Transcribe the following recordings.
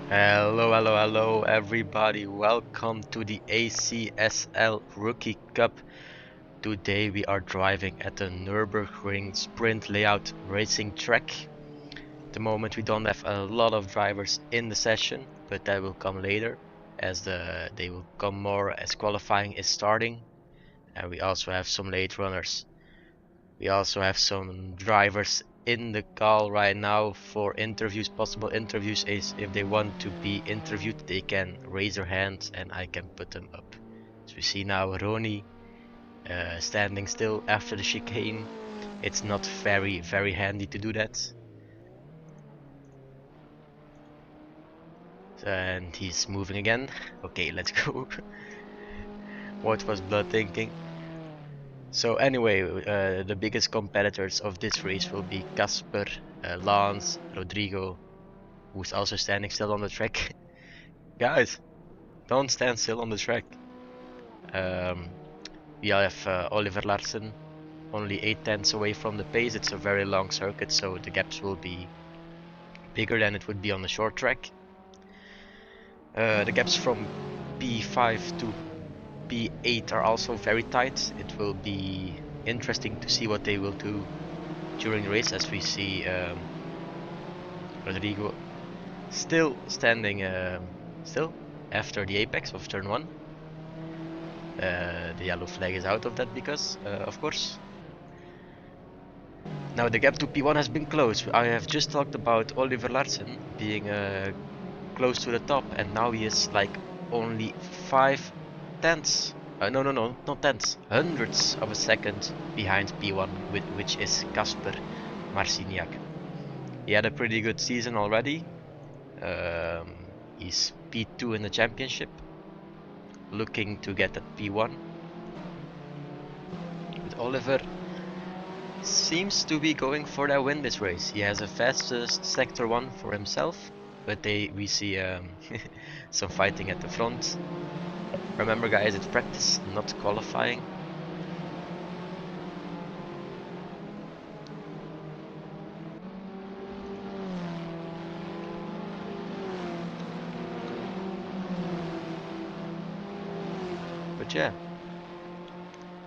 Hello everybody. Welcome to the ACSL Rookie Cup. Today we are driving at the Nürburgring sprint layout racing track. At the moment we don't have a lot of drivers in the session, but that will come later as they will come more as qualifying is starting. And we also have some late runners. We also have some drivers in the call right now for interviews. Possible interviews is if they want to be interviewed, they can raise their hands and I can put them up. So we see now Roni standing still after the chicane. It's not very handy to do that. And he's moving again. Okay, let's go. What was Blood thinking? So anyway, the biggest competitors of this race will be Casper, Lance, Rodrigo, who's also standing still on the track. Guys, don't stand still on the track. We have Oliver Larsen, only 8 tenths away from the pace. It's a very long circuit, so the gaps will be bigger than it would be on the short track. The gaps from P5 to P8 are also very tight. It will be interesting to see what they will do during the race, as we see Rodrigo still standing still after the apex of turn 1. The yellow flag is out of that because, of course. Now the gap to P1 has been closed. I have just talked about Oliver Larsen being close to the top, and now he is like only 5 tenths. No, not tenths. Hundredths of a second behind P1, which is Casper Marciniak. He had a pretty good season already. He's P2 in the championship, looking to get at P1. But Oliver seems to be going for that win this race. He has a fastest sector 1 for himself, but we see some fighting at the front. Remember guys, it's practice, not qualifying. But yeah,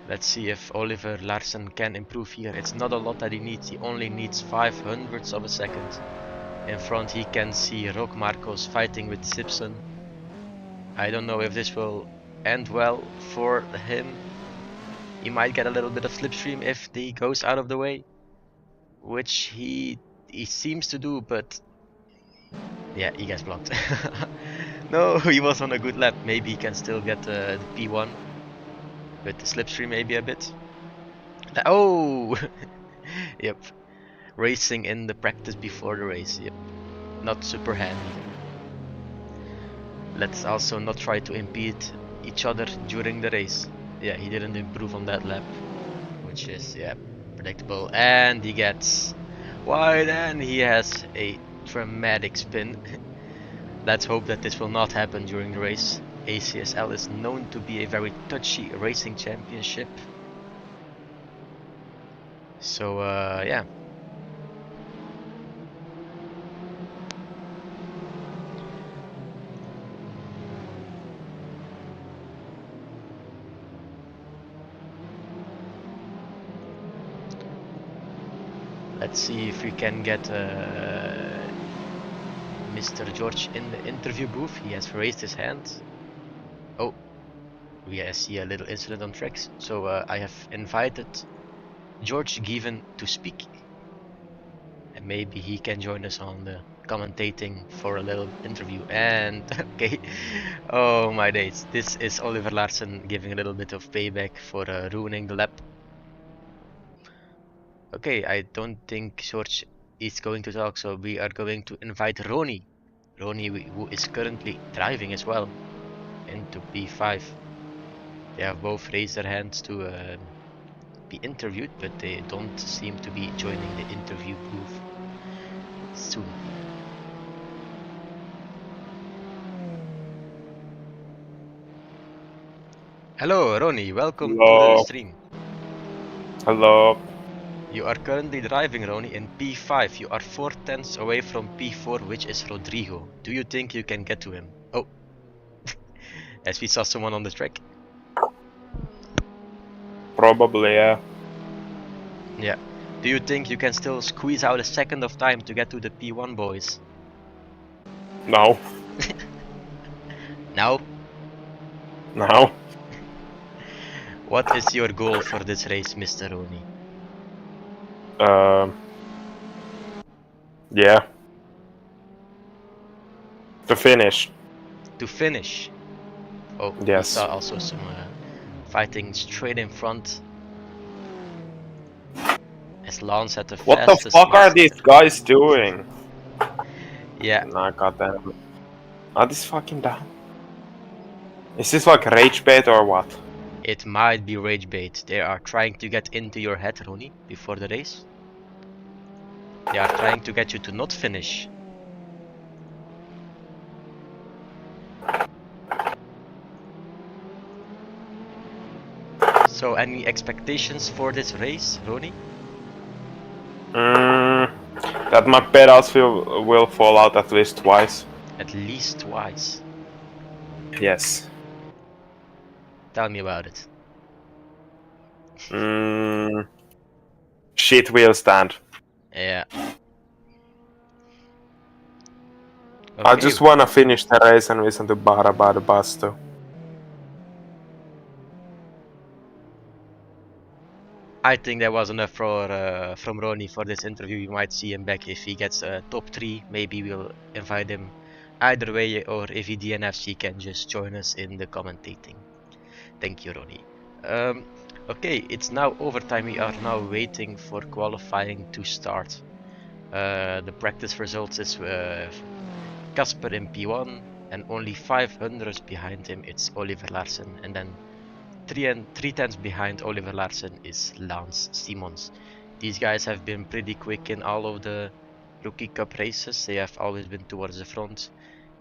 let's see if Oliver Larsen can improve here. It's not a lot that he needs, he only needs 500ths of a second. In front he can see Rock Marcos fighting with Simpson. I don't know if this will end well for him. He might get a little bit of slipstream if he goes out of the way, which he seems to do, but yeah, he gets blocked. No, he was on a good lap. Maybe he can still get the P1 with the slipstream maybe a bit. Oh! Yep. Racing in the practice before the race. Yep. Not super handy. Let's also not try to impede each other during the race. Yeah, he didn't improve on that lap, which is, yeah, predictable. And he gets wide and he has a dramatic spin. Let's hope that this will not happen during the race. ACSL is known to be a very touchy racing championship. So yeah. Let's see if we can get Mr. George in the interview booth. He has raised his hand. Oh, we see a little incident on tracks. So I have invited George Given to speak. And maybe he can join us on the commentating for a little interview. And okay, oh my days, this is Oliver Larsen giving a little bit of payback for ruining the lap. Okay, I don't think George is going to talk, so we are going to invite Roni. Roni, who is currently driving as well into P5. They have both raised their hands to be interviewed, but they don't seem to be joining the interview booth soon. Hello, Roni. Welcome to the Hello. stream. Hello. You are currently driving, Ronnie, in P5. You are 4 tenths away from P4, which is Rodrigo. Do you think you can get to him? Oh, as we saw someone on the track. Probably, yeah. Yeah. Do you think you can still squeeze out a second of time to get to the P1 boys? No. Now, No. what is your goal for this race, Mr. Ronnie? Yeah. To finish. To finish. Oh, we Yes. saw also some fighting straight in front. As Lance at the What the fastest fuck are last these sector. guys doing? Yeah. Nah, goddamn. Are these fucking down? Is this like rage bait or what? It might be rage bait. They are trying to get into your head, Ronnie, before the race. They are trying to get you to not finish. So, any expectations for this race, Ronnie? That my pedals will fall out at least twice. At least twice. Yes. Tell me about it. Shit wheel stand. Yeah. I Okay. just wanna finish the race and listen to Bara Bara Basto. I think that was enough for from Ronnie for this interview. You might see him back if he gets a top 3. Maybe we'll invite him either way, or if he DNFs, he can just join us in the commentating. Thank you, Ronnie. Okay, it's now overtime. We are now waiting for qualifying to start. The practice results is Casper in P1, and only 500 behind him it's Oliver Larsen, and then 3 tenths behind Oliver Larsen is Lance Simons. These guys have been pretty quick in all of the Rookie Cup races. They have always been towards the front.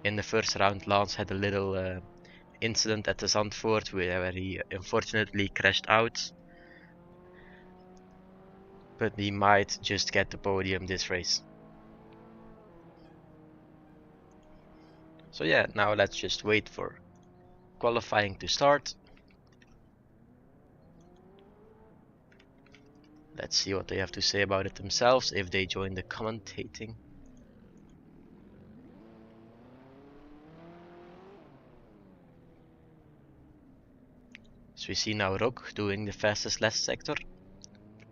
In the first round, Lance had a little incident at the Zandvoort where he unfortunately crashed out. But he might just get the podium this race. So yeah, now let's just wait for qualifying to start. Let's see what they have to say about it themselves if they join the commentating. So we see now Rock doing the fastest last sector,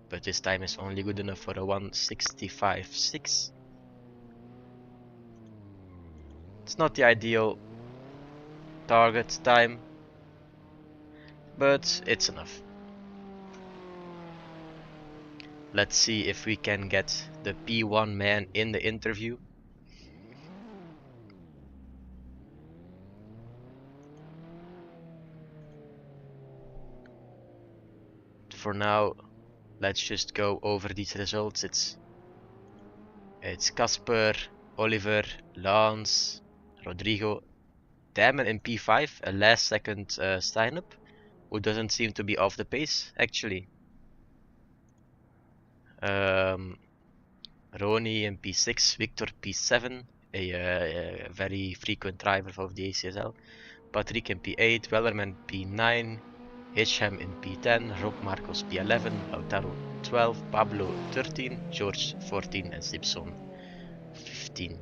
but this time is only good enough for a 1:65.6. It's not the ideal target time, but it's enough. Let's see if we can get the P1 man in the interview. For now, let's just go over these results. It's Casper, Oliver, Lance, Rodrigo, Damon in P5, a last second Steinup, who doesn't seem to be off the pace actually. Ronnie in P6, Victor P7, a very frequent driver of the ACSL. Patrick in P8, Wellerman P9, Hisham in P10, Rob Marcos P11, Lautaro 12, Pablo 13, George 14 and Simpson 15.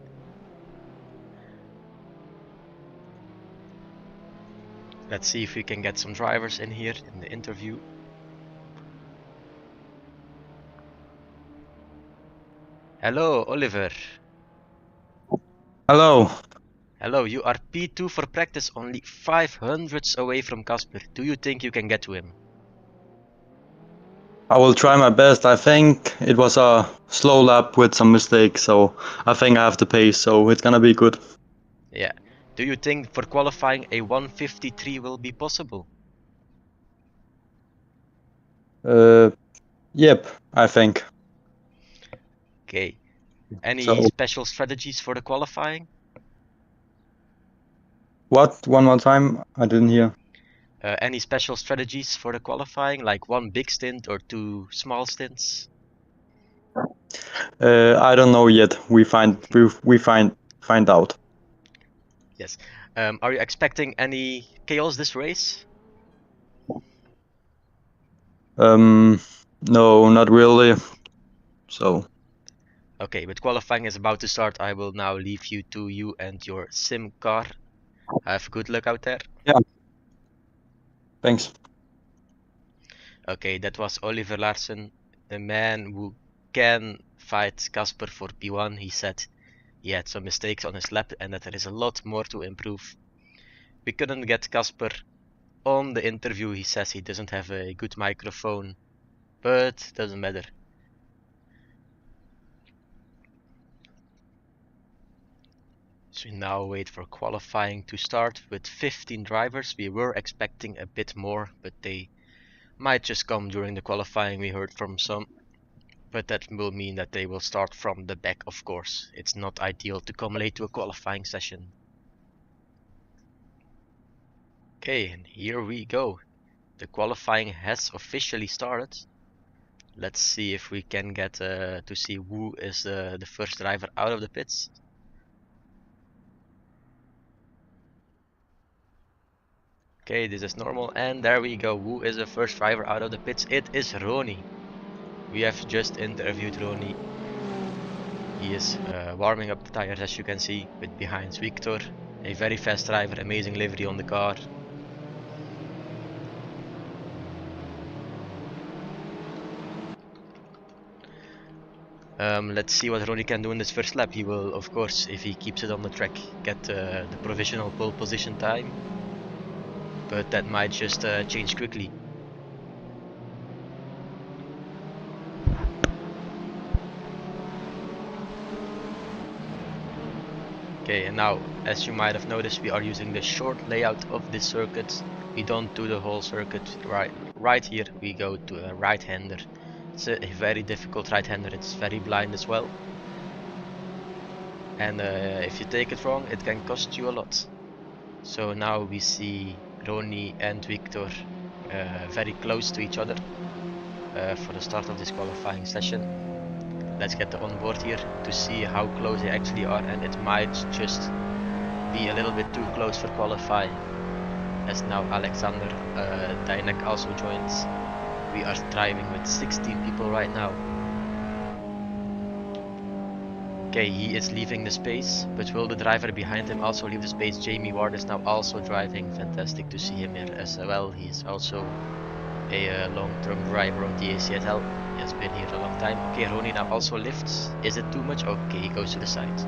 Let's see if we can get some drivers in here in the interview. Hello, Oliver. Hello. Hello, you are P2 for practice, only 500ths away from Casper. Do you think you can get to him? I will try my best. I think it was a slow lap with some mistakes, so I think I have the pace, so it's gonna be good. Yeah. Do you think for qualifying a 1:53 will be possible? Yep, I think. Okay. Any So, special strategies for the qualifying? what? One more time? I didn't hear. Any special strategies for the qualifying, like one big stint or two small stints? I don't know yet. We find out. Yes. Are you expecting any chaos this race? No, not really. So Okay, but qualifying is about to start. I will now leave you and your sim car. Have good luck out there. yeah. Thanks. Okay, that was Oliver Larsen, the man who can fight Casper for P1. He said he had some mistakes on his lap and that there is a lot more to improve. We couldn't get Casper on the interview. He says he doesn't have a good microphone, but doesn't matter. So we now wait for qualifying to start with 15 drivers. We were expecting a bit more, but they might just come during the qualifying. We heard from some, but that will mean that they will start from the back, of course. It's not ideal to come late to a qualifying session. Okay, and here we go. The qualifying has officially started. Let's see if we can get to see who is the first driver out of the pits. Okay, this is normal, and there we go. Who is the first driver out of the pits? It is Ronnie. We have just interviewed Ronnie. He is warming up the tires, as you can see, with behind Victor, a very fast driver, amazing livery on the car. Let's see what Ronnie can do in this first lap. He will, of course, if he keeps it on the track, get the provisional pole position time, but that might just change quickly. Okay, and now, as you might have noticed, we are using the short layout of this circuit. We don't do the whole circuit. Right here we go to a right-hander. It's a very difficult right-hander. It's very blind as well. And if you take it wrong, it can cost you a lot. So now we see Ronnie and Victor very close to each other for the start of this qualifying session. Let's get the onboard here to see how close they actually are, and it might just be a little bit too close for qualifying, as now Alexander Dynek also joins. We are driving with 16 people right now. Okay, he is leaving the space, but will the driver behind him also leave the space? Jamie Ward is now also driving. Fantastic to see him here as well. He's also a long-term driver of the ACSL. He has been here a long time. Okay, Ronnie now also lifts. Is it too much? Okay, he goes to the side.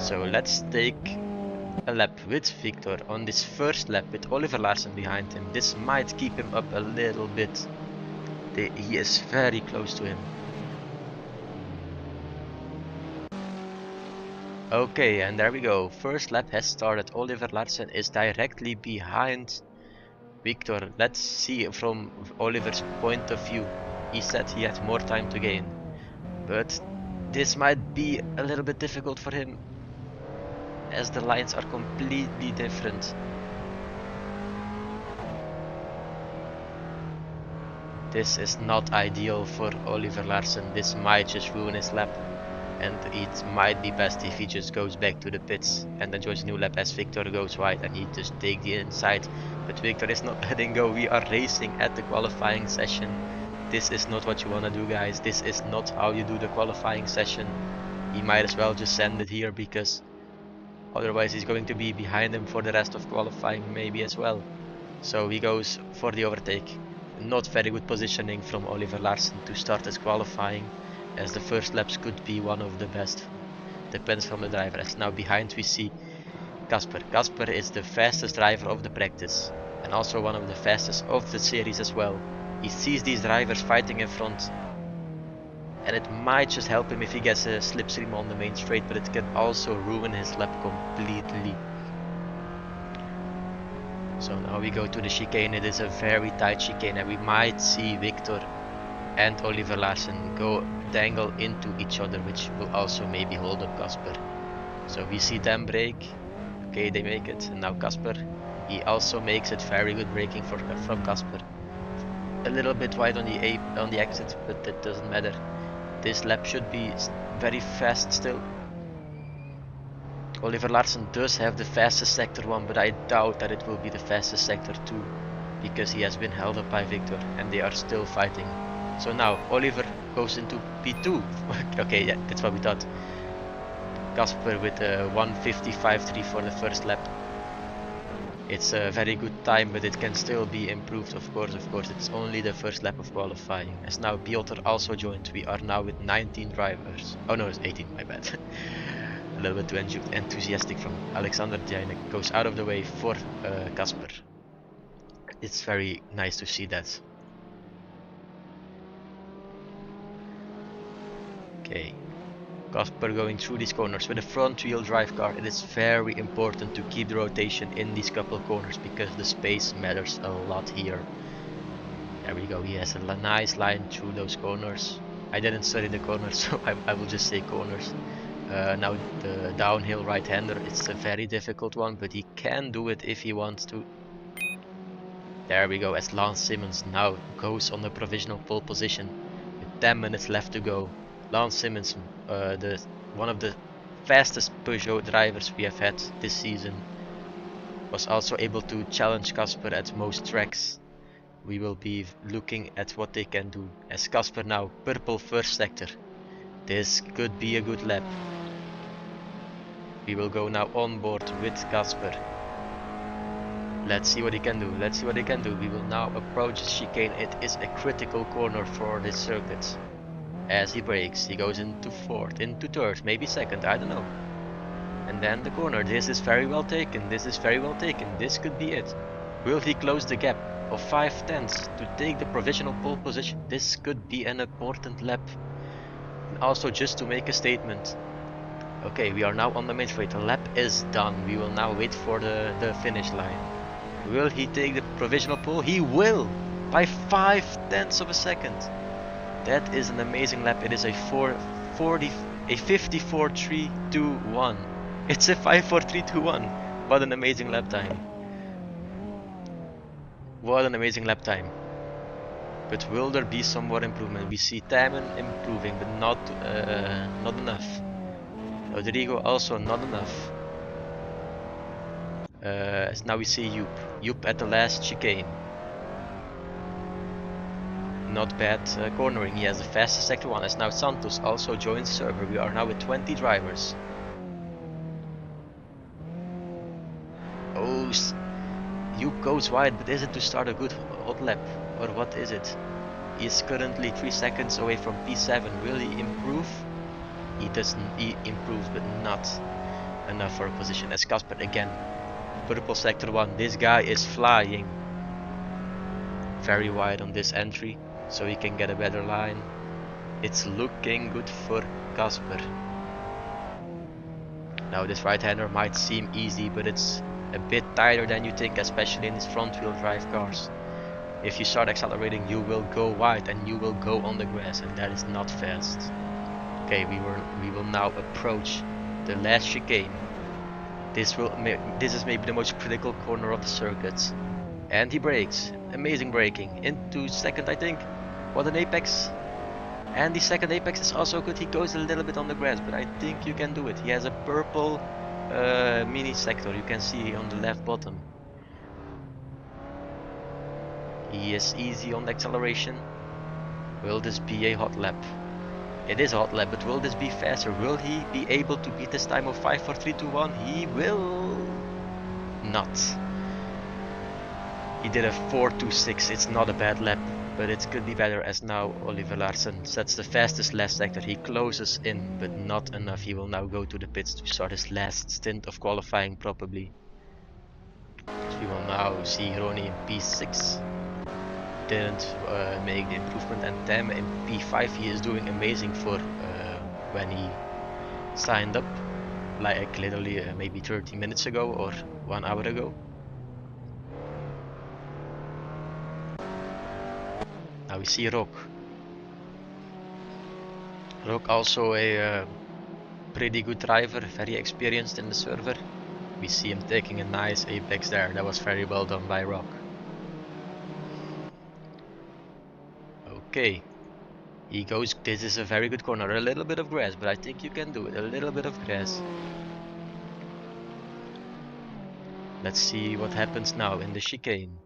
So let's take a lap with Victor on this first lap with Oliver Larsen behind him. This might keep him up a little bit. He is very close to him. Okay, and there we go. First lap has started. Oliver Larsen is directly behind Victor. Let's see from Oliver's point of view. He said he had more time to gain, but this might be a little bit difficult for him as the lines are completely different. This is not ideal for Oliver Larsen. This might just ruin his lap, and it might be best if he just goes back to the pits and enjoys a new lap as Victor goes wide and he just take the inside. But Victor is not letting go. We are racing at the qualifying session. This is not what you want to do, guys. This is not how you do the qualifying session. He might as well just send it here, because otherwise he's going to be behind him for the rest of qualifying maybe as well. So he goes for the overtake. Not very good positioning from Oliver Larsen to start his qualifying, as the first laps could be one of the best. Depends from the driver. As now behind we see Casper. Casper is the fastest driver of the practice and also one of the fastest of the series as well. He sees these drivers fighting in front, and it might just help him if he gets a slipstream on the main straight, but it can also ruin his lap completely. So now we go to the chicane. It is a very tight chicane, and we might see Victor and Oliver Larsen go dangle into each other, which will also maybe hold up Casper. So we see them brake. Okay, they make it, and now Casper, he also makes it. Very good braking from Casper. A little bit wide on the exit, but that doesn't matter. This lap should be very fast still. Oliver Larsen does have the fastest sector 1, but I doubt that it will be the fastest sector 2, because he has been held up by Victor and they are still fighting. So now Oliver goes into P2. Okay, yeah, that's what we thought. Casper with a 1:55.3 for the first lap. It's a very good time, but it can still be improved, of course. It's only the first lap of qualifying. As now Piotr also joined. We are now with 19 drivers. Oh no, it's 18, my bad. A little bit too enthusiastic from Alexander Djajnik. Goes out of the way for Casper. It's very nice to see that. Okay. Casper going through these corners with a front wheel drive car. It is very important to keep the rotation in these couple corners because the space matters a lot here. There we go, he has a nice line through those corners. I didn't study the corners, so I will just say corners. Now the downhill right-hander, it's a very difficult one, but he can do it if he wants to. There we go, as Lance Simmons now goes on the provisional pole position with 10 minutes left to go. Lance Simmons, one of the fastest Peugeot drivers we have had this season, was also able to challenge Casper at most tracks. We will be looking at what they can do. As Casper now, purple first sector. This could be a good lap. We will go now on board with Casper. Let's see what he can do. We will now approach the chicane. It is a critical corner for this circuit. As he brakes, he goes into fourth, into third, maybe second, I don't know. And then the corner. This is very well taken. This could be it. Will he close the gap of 5/10 to take the provisional pole position? This could be an important lap. And also just to make a statement. Okay, we are now on the main straight. The lap is done. We will now wait for the finish line. Will he take the provisional pole? He will! By 5/10 of a second. That is an amazing lap. It is a 54.321. It's a 5:43.21. What an amazing lap time. What an amazing lap time. But will there be some more improvement? We see Timon improving, but not enough. Rodrigo also not enough. Now we see Joep at the last chicane. Not bad cornering. He has the fastest sector 1. As now Santos also joins server. We are now with 20 drivers. Oh, Joep goes wide, but is it to start a good hot lap? Or what is it? He is currently 3 seconds away from P7. Will he improve? He doesn't. He improves, but not enough for a position. As Casper again. Purple sector 1. This guy is flying. Very wide on this entry, so he can get a better line. It's looking good for Casper. Now this right-hander might seem easy, but it's a bit tighter than you think, especially in these front-wheel drive cars. If you start accelerating, you will go wide and you will go on the grass, and that is not fast. Okay, we will now approach the last chicane. This is maybe the most critical corner of the circuit. And he brakes. Amazing braking. Into second, I think. What an apex. And the second apex is also good. He goes a little bit on the grass, but I think you can do it. He has a purple mini sector. You can see on the left bottom. He is easy on the acceleration. Will this be a hot lap? It is a hot lap, but will this be faster? Will he be able to beat this time of 5:43.21? He will not. He did a 4:26. It's not a bad lap, but it could be better. As now Oliver Larsen sets the fastest last sector. He closes in, but not enough. He will now go to the pits to start his last stint of qualifying probably. We will now see Ronnie in P6. Didn't make the improvement, and Tam in P5. He is doing amazing for when he signed up, like literally maybe 30 minutes ago or 1 hour ago. Now we see Rock. Rock also a pretty good driver, very experienced in the server. We see him taking a nice apex there. That was very well done by Rock. Okay, He goes, this is a very good corner, a little bit of grass, but I think you can do it, a little bit of grass. Let's see what happens now in the chicane.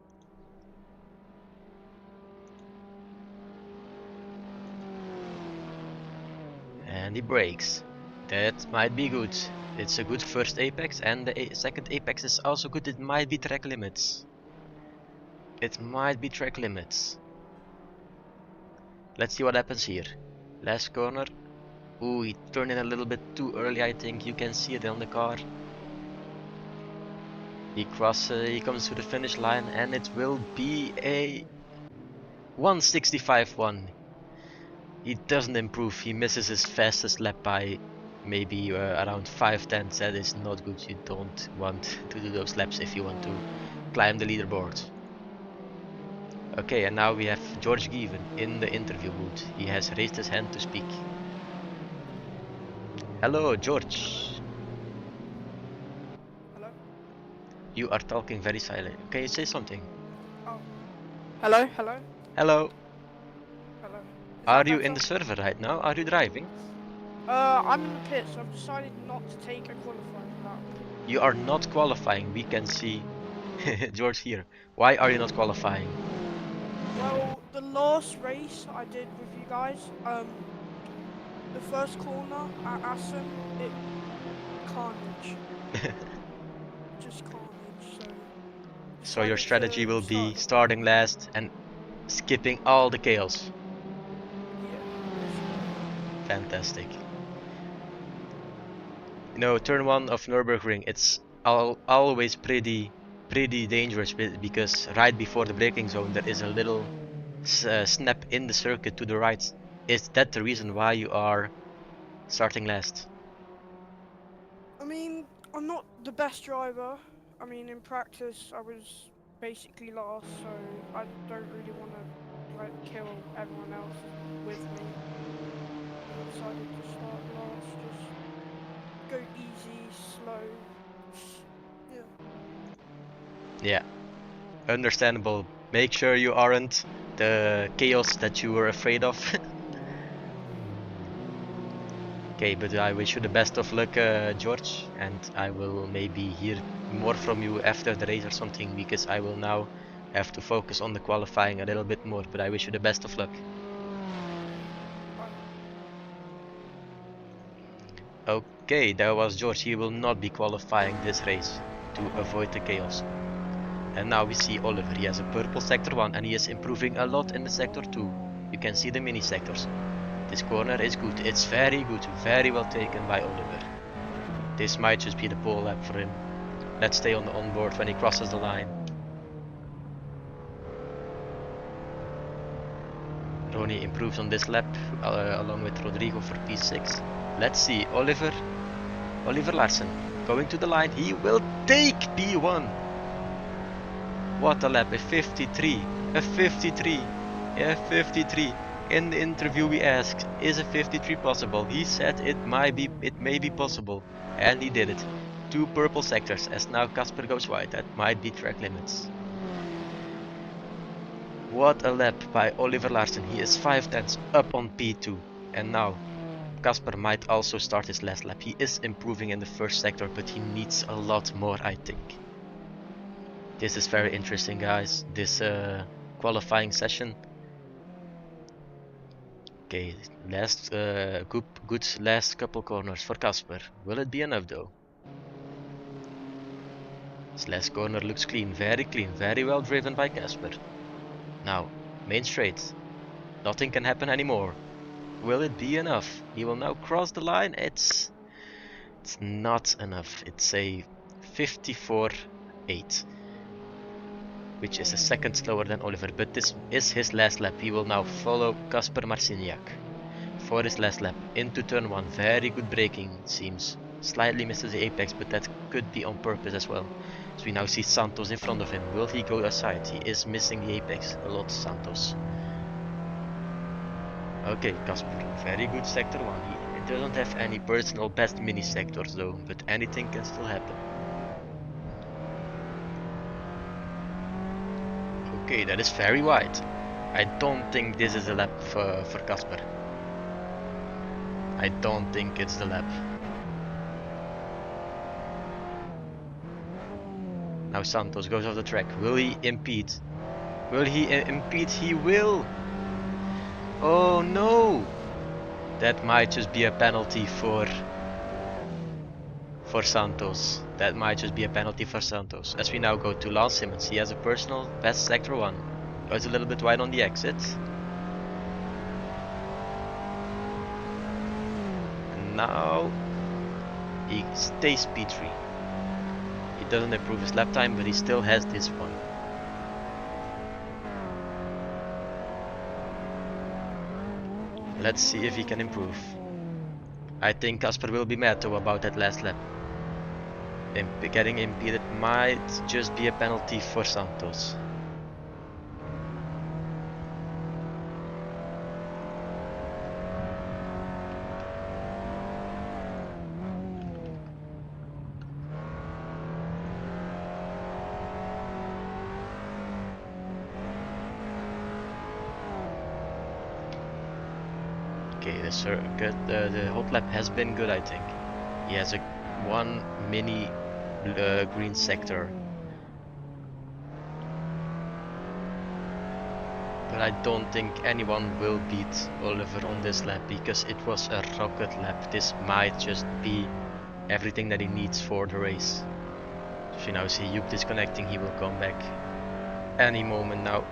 And he brakes. That might be good. It's a good first apex, and the second apex is also good. It might be track limits. It might be track limits. Let's see what happens here. Last corner. Ooh, he turned in a little bit too early, I think. You can see it on the car. He comes to the finish line, and it will be a 165.1. He doesn't improve. He misses his fastest lap by maybe around 5/10. That is not good. You don't want to do those laps if you want to climb the leaderboard. Okay, and now we have George Given in the interview booth. He has raised his hand to speak. Hello, George. Hello? You are talking very silent. Can you say something? Oh. Hello? Hello? Hello. Hello? Are you in the server right now? Are you driving? I'm in the pit, so I've decided not to take a qualifying lap. You are not qualifying. We can see George here. Why are you not qualifying? Well, the last race I did with you guys, the first corner at Assen, it carnage. Just carnage, so... So your decided strategy to will start be at the starting last and skipping all the chaos. Yeah. Fantastic. You know, turn 1 of Nürburgring, it's always pretty dangerous because right before the braking zone there is a little snap in the circuit to the right. Is that the reason why you are starting last? I mean, I'm not the best driver. I mean, in practice, I was basically last, so I don't really want to like kill everyone else with me. I decided to start last, just go easy, slow. Yeah. Yeah, understandable. Make sure you aren't the chaos that you were afraid of. Okay, but I wish you the best of luck, George, and I will maybe hear more from you after the race or something, because I will now have to focus on the qualifying a little bit more, but I wish you the best of luck. Bye. Okay, that was George. He will not be qualifying this race to avoid the chaos. And now we see Oliver. He has a purple sector 1 and he is improving a lot in the sector 2. You can see the mini sectors. This corner is good. It's very good. Very well taken by Oliver. This might just be the pole lap for him. Let's stay on the onboard when he crosses the line. Ronnie improves on this lap along with Rodrigo for P6. Let's see, Oliver Larsen going to the line. He will take P1. What a lap, a 53, a 53, a 53. In the interview we asked, is a 53 possible? He said it may be possible, and he did it. 2 purple sectors, as now Casper goes wide. That might be track limits. What a lap by Oliver Larsen. He is 5/10 up on P2, and now Casper might also start his last lap. He is improving in the first sector, but he needs a lot more, I think. This is very interesting, guys, this qualifying session. Okay, last good last couple corners for Casper. Will it be enough though? This last corner looks clean, very well driven by Casper. Now, main straight. Nothing can happen anymore. Will it be enough? He will now cross the line. It's not enough. It's a 54.8. Which is a second slower than Oliver, but this is his last lap. He will now follow Kasper Marciniak for his last lap into turn 1. Very good braking, it seems. Slightly misses the apex, but that could be on purpose as well. So we now see Santos in front of him. Will he go aside? He is missing the apex a lot, Santos. Okay, Kasper, very good sector 1. He doesn't have any personal best mini sectors though, but anything can still happen. Okay, that is very wide. I don't think this is a lap for Casper. I don't think it's the lap. Now Santos goes off the track. Will he impede? Will he impede? He will! Oh no! That might just be a penalty for Santos. That might just be a penalty for Santos. As we now go to Lance Simmons. He has a personal best sector 1. Goes a little bit wide on the exit. And now he stays P3. He doesn't improve his lap time, but he still has this one. Let's see if he can improve. I think Casper will be mad though about that last lap. Getting impeded might just be a penalty for Santos. Okay, the hot lap has been good, I think. He has a one mini green sector. But I don't think anyone will beat Oliver on this lap because it was a rocket lap. This might just be everything that he needs for the race. If you now see Joep disconnecting, he will come back any moment now.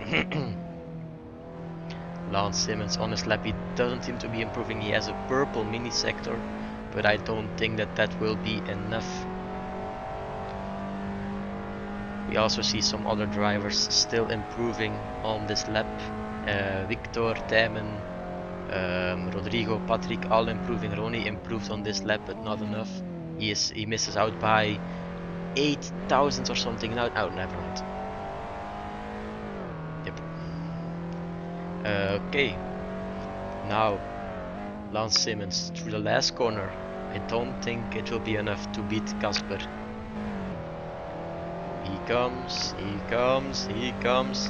Lance Simmons on his lap, he doesn't seem to be improving. He has a purple mini sector, but I don't think that will be enough. We also see some other drivers still improving on this lap. Victor, Tijmen, Rodrigo, Patrick, all improving. Ronnie improved on this lap, but not enough. He misses out by 8 thousandths or something. Now, oh, never mind. Yep. Okay. Now, Lance Simmons through the last corner. I don't think it will be enough to beat Casper. He comes,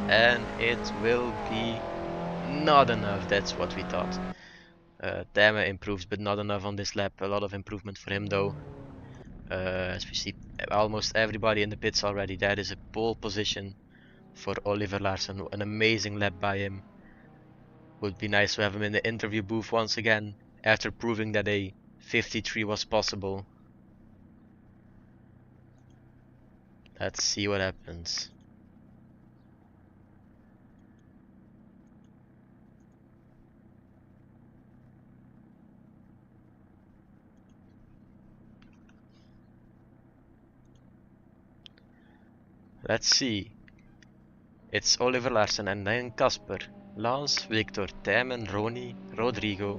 and it will be not enough. That's what we thought. Tijmen improves, but not enough on this lap. A lot of improvement for him though. As we see almost everybody in the pits already. That is a pole position for Oliver Larsson. An amazing lap by him. Would be nice to have him in the interview booth once again after proving that a 53 was possible. Let's see what happens. Let's see. It's Oliver Larsson and then Casper, Lance, Victor, Tijmen, Ronnie, Rodrigo,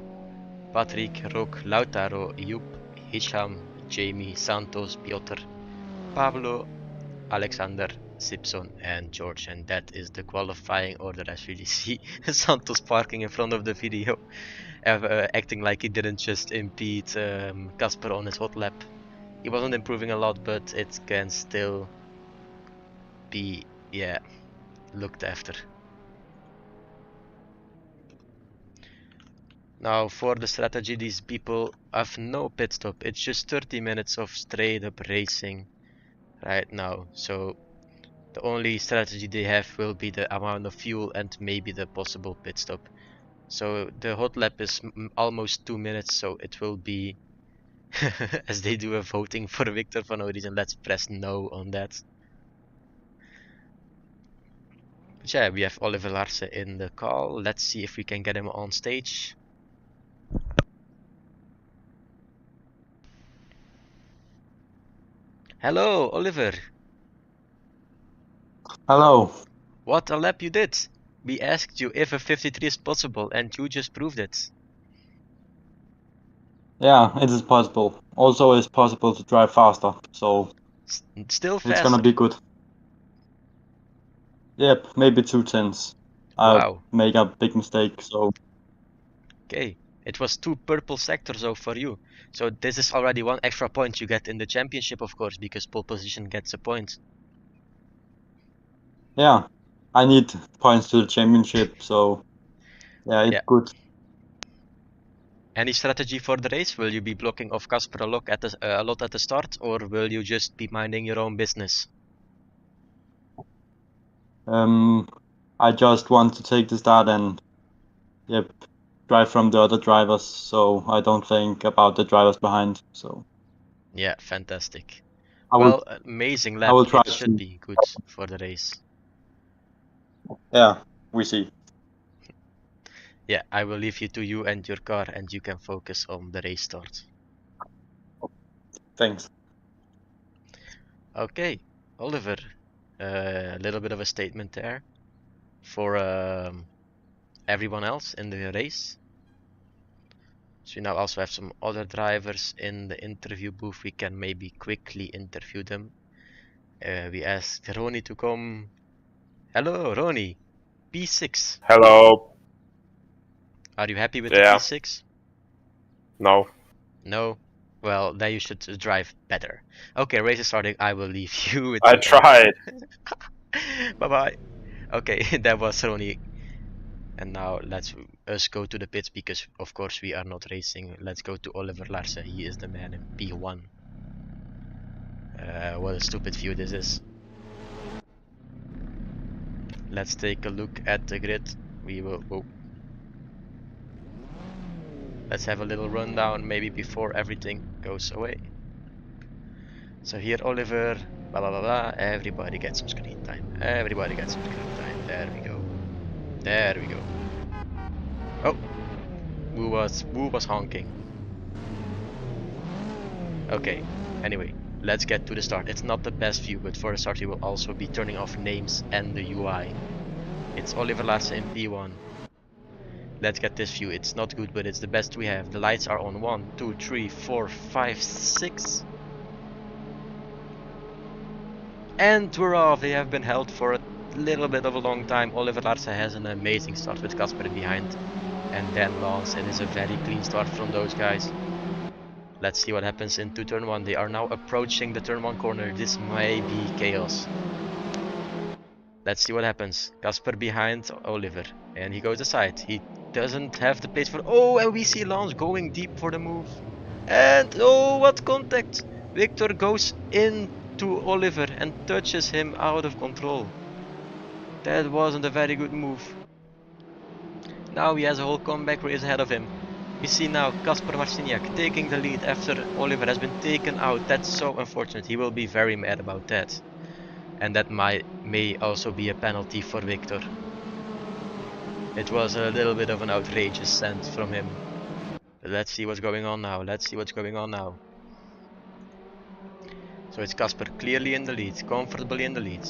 Patrick, Rok, Lautaro, Joep, Hisham, Jamie, Santos, Piotr, Pablo, Alexander, Simpson and George, and that is the qualifying order. As you see Santos parking in front of the video, acting like he didn't just impede Casper on his hot lap. He wasn't improving a lot, but it can still be, yeah, looked after. Now for the strategy, these people have no pit stop. It's just 30 minutes of straight up racing right now. So the only strategy they have will be the amount of fuel and maybe the possible pit stop. So the hot lap is almost 2 minutes, so it will be as they do a voting for Victor for no reason. Let's press no on that. But yeah, we have Oliver Larsson in the call. Let's see if we can get him on stage. Hello, Oliver. Hello. What a lap you did! We asked you if a 53 is possible and you just proved it. Yeah, it is possible. Also, it's possible to drive faster, so Still faster. it's gonna be good. Yep, maybe 2 tenths. Wow. I make a big mistake, so. Okay, it was 2 purple sectors though for you. So this is already 1 extra point you get in the championship, of course, because pole position gets a point. Yeah, I need points to the championship, so yeah, it's Yeah. good. Any strategy for the race? Will you be blocking off Casper a lot at the start, or will you just be minding your own business? I just want to take the start and yep, drive from the other drivers, so I don't think about the drivers behind. So Yeah, fantastic. I will Well, amazing I lap. will try It should to. be good for the race. Yeah, we see. Yeah, I will leave you to you and your car, and you can focus on the race start. Thanks. Okay, Oliver, a little bit of a statement there for everyone else in the race. So we now also have some other drivers in the interview booth. We can maybe quickly interview them. We asked Ronnie to come. Hello, Ronnie. P6. Hello. Are you happy with the Yeah. P6? No. No? Well, then you should drive better. Okay, race is starting. I will leave you with I the tried. Bye bye. Okay, that was Ronnie. And now let's us go to the pits because of course we are not racing. Let's go to Oliver Larsen. He is the man in P1. What a stupid view this is. Let's take a look at the grid. We will. Oh. Let's have a little rundown maybe before everything goes away. So here Oliver, blah blah blah blah. Everybody gets some screen time. Everybody gets some screen time. There we go. There we go. Oh, who was honking? Okay. Anyway, let's get to the start. It's not the best view, but for the start we will also be turning off names and the UI. It's Oliver Larsen in P1. Let's get this view. It's not good, but it's the best we have. The lights are on 1, 2, 3, 4, 5, 6. And we're off. They have been held for a little bit of a long time. Oliver Larsen has an amazing start with Casper behind. And then Lance. It is a very clean start from those guys. Let's see what happens into turn 1. They are now approaching the turn 1 corner. This may be chaos. Let's see what happens. Casper behind Oliver. And he goes aside. He doesn't have the pace for... Oh, and we see Lance going deep for the move. And oh, what contact! Victor goes into Oliver and touches him out of control. That wasn't a very good move. Now he has a whole comeback race ahead of him. We see now Kasper Marciniak taking the lead after Oliver has been taken out. That's so unfortunate. He will be very mad about that. And that may also be a penalty for Victor. It was a little bit of an outrageous send from him. But let's see what's going on now. Let's see what's going on now. So it's Casper clearly in the lead, comfortably in the lead.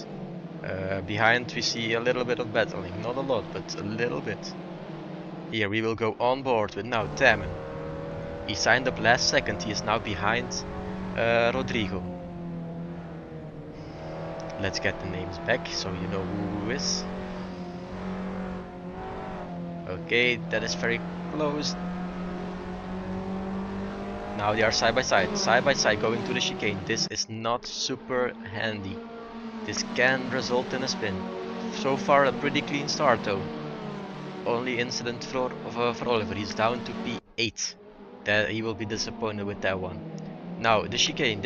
Behind we see a little bit of battling, not a lot, but a little bit. Here we will go on board with now Taman. He signed up last second, he is now behind Rodrigo. Let's get the names back so you know who is. Okay, that is very close. Now they are side by side going to the chicane. This is not super handy. This can result in a spin. So far a pretty clean start though. Only incident for Oliver, he's down to P8. That he will be disappointed with that one. Now the chicane,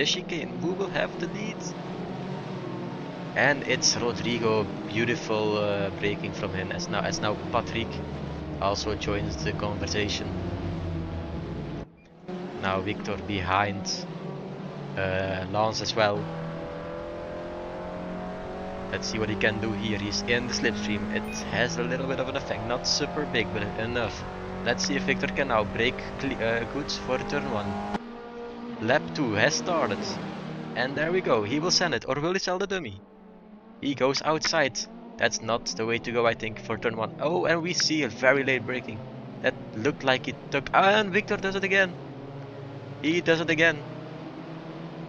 who will have the lead? And it's Rodrigo, beautiful braking from him as now Patrick also joins the conversation. Now Victor behind Lance as well. Let's see what he can do here. He's in the slipstream. It has a little bit of an effect, not super big, but enough. Let's see if Victor can now break goods for turn 1. Lap 2 has started. And there we go. He will send it, or will he sell the dummy? He goes outside. That's not the way to go, I think, for turn 1. Oh, and we see a very late braking. That looked like it took... And Victor does it again. He does it again.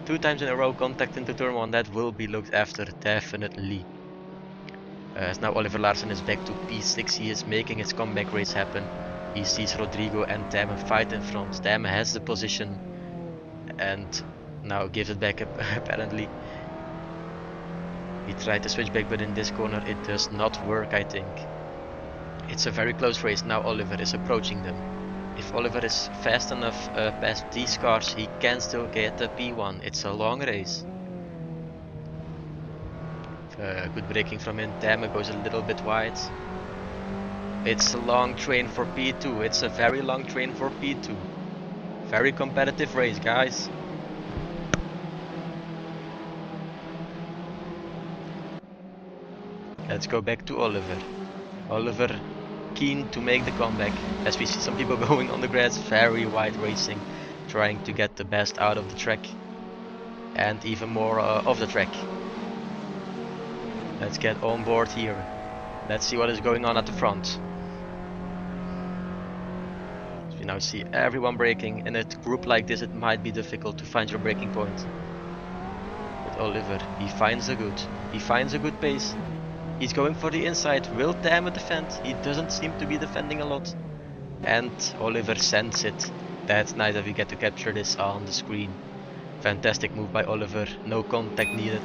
2 times in a row contact into turn 1. That will be looked after, definitely. As now Oliver Larsen is back to P6. He is making his comeback race happen. He sees Rodrigo and Taman fight in front. Taman has the position and now gives it back apparently. He tried to switch back, but in this corner it does not work, I think. It's a very close race. Now Oliver is approaching them. If Oliver is fast enough past these cars, he can still get a P1. It's a long race. Good braking from him. Temme goes a little bit wide. It's a long train for P2. It's a very long train for P2. Very competitive race, guys. Let's go back to Oliver. Oliver keen to make the comeback. As we see some people going on the grass, very wide racing, trying to get the best out of the track and even more off the track. Let's get on board here. Let's see what is going on at the front. So we now see everyone braking. In a group like this it might be difficult to find your braking point. But Oliver, he finds a good pace. He's going for the inside. Will Temme defend? He doesn't seem to be defending a lot. And Oliver sends it. That's nice that we get to capture this on the screen. Fantastic move by Oliver. No contact needed.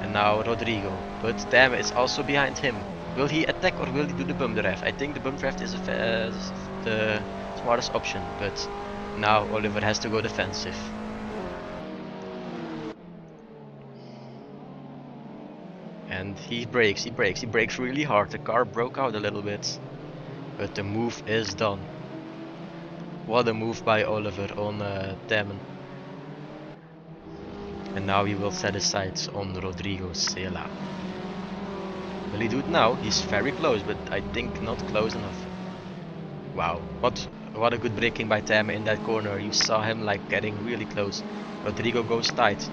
And now Rodrigo. But Temme is also behind him. Will he attack or will he do the bump draft? I think the bump draft is the smartest option. But now Oliver has to go defensive. And he brakes really hard. The car broke out a little bit, but the move is done. What a move by Oliver on Temme. And now he will set his sights on Rodrigo Sela. Will he do it now? He's very close, but I think not close enough. Wow, what a good braking by Temme in that corner. You saw him like getting really close. Rodrigo goes tight.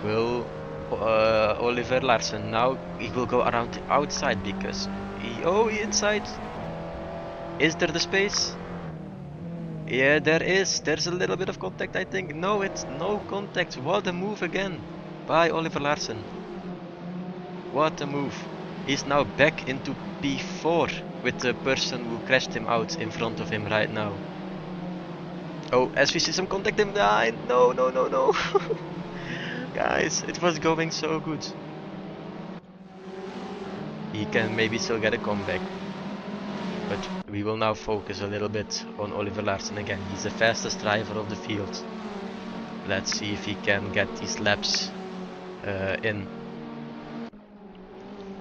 Will Oliver Larsen, now he will go around the outside because he inside. Is there the space? Yeah, there is. There's a little bit of contact, I think. No, it's no contact. What a move again by Oliver Larsen. What a move. He's now back into P4 with the person who crashed him out in front of him right now. Oh, as we see some contact him. No. Guys, it was going so good. He can maybe still get a comeback. But we will now focus a little bit on Oliver Larsen again. He's the fastest driver of the field. Let's see if he can get these laps in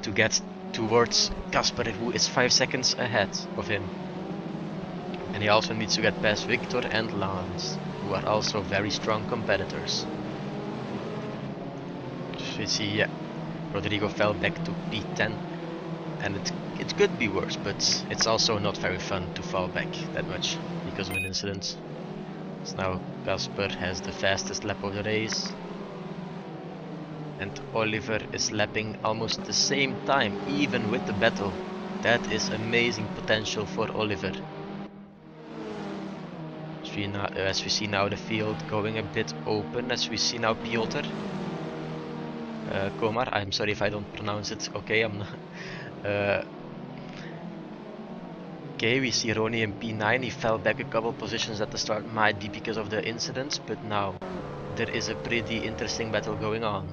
to get towards Casper, who is 5 seconds ahead of him. And he also needs to get past Victor and Lance, who are also very strong competitors. We see, yeah, Rodrigo fell back to P10, and it could be worse, but it's also not very fun to fall back that much because of an incident. So now Casper has the fastest lap of the race, and Oliver is lapping almost the same time, even with the battle. That is amazing potential for Oliver. As we see now the field going a bit open, as we see now Piotr Komar, I'm sorry if I don't pronounce it. Okay, I'm not. Okay, we see Ronnie in P9. He fell back a couple positions at the start, might be because of the incidents, but now there is a pretty interesting battle going on.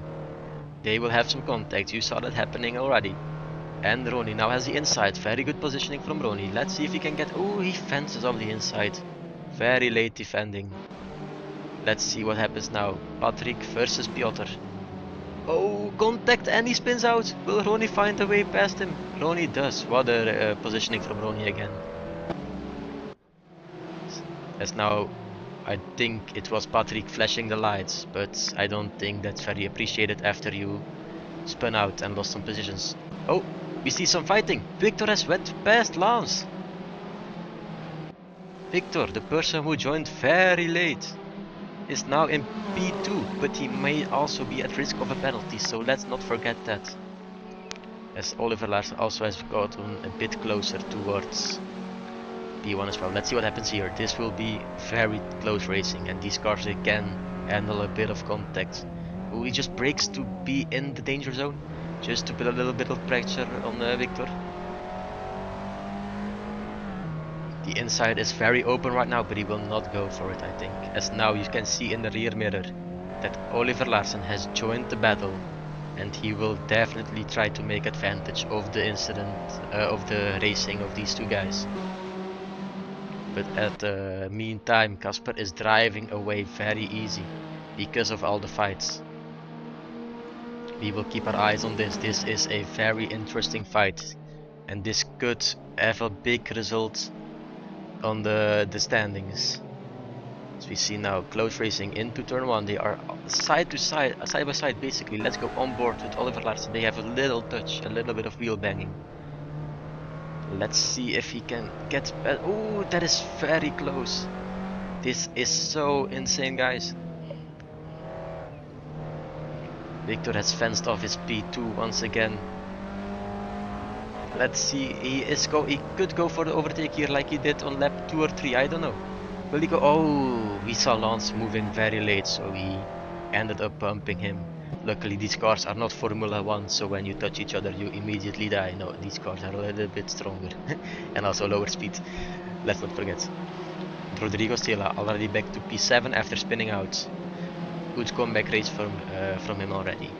They will have some contact. You saw that happening already. And Ronnie now has the inside. Very good positioning from Ronnie. Let's see if he can get. Oh, he fences off the inside. Very late defending. Let's see what happens now. Patrick versus Piotr. Oh, contact, and he spins out. Will Ronnie find a way past him? Ronnie does. What a positioning from Ronnie again. As now, I think it was Patrick flashing the lights, but I don't think that's very appreciated after you spun out and lost some positions. Oh, we see some fighting. Victor has went past Lance. Victor, the person who joined very late, is now in P2, but he may also be at risk of a penalty, so let's not forget that. As Oliver Larsen also has gotten a bit closer towards P1 as well. Let's see what happens here. This will be very close racing, and these cars, they can handle a bit of contact. Oh, he just brakes to be in the danger zone, just to put a little bit of pressure on Victor. The inside is very open right now, but he will not go for it, I think. As now you can see in the rear mirror that Oliver Larsen has joined the battle. and he will definitely try to make advantage of the incident, of the racing of these two guys. But at the meantime, Casper is driving away very easy because of all the fights. We will keep our eyes on this. This is a very interesting fight, and this could have a big result on the standings. As we see now, close racing into turn 1. They are side to side, side by side basically. Let's go on board with Oliver Larsen. They have a little touch, a little bit of wheel banging. Let's see if he can get... Oh, that is very close. This is so insane, guys. Victor has fenced off his P2 once again. Let's see, he could go for the overtake here like he did on lap 2 or 3, I don't know. Will he go? Oh, we saw Lance moving very late, so he ended up bumping him. Luckily these cars are not Formula 1, so when you touch each other you immediately die. No, these cars are a little bit stronger and also lower speed, let's not forget. Rodrigo Stella already back to P7 after spinning out. Good comeback race from him already.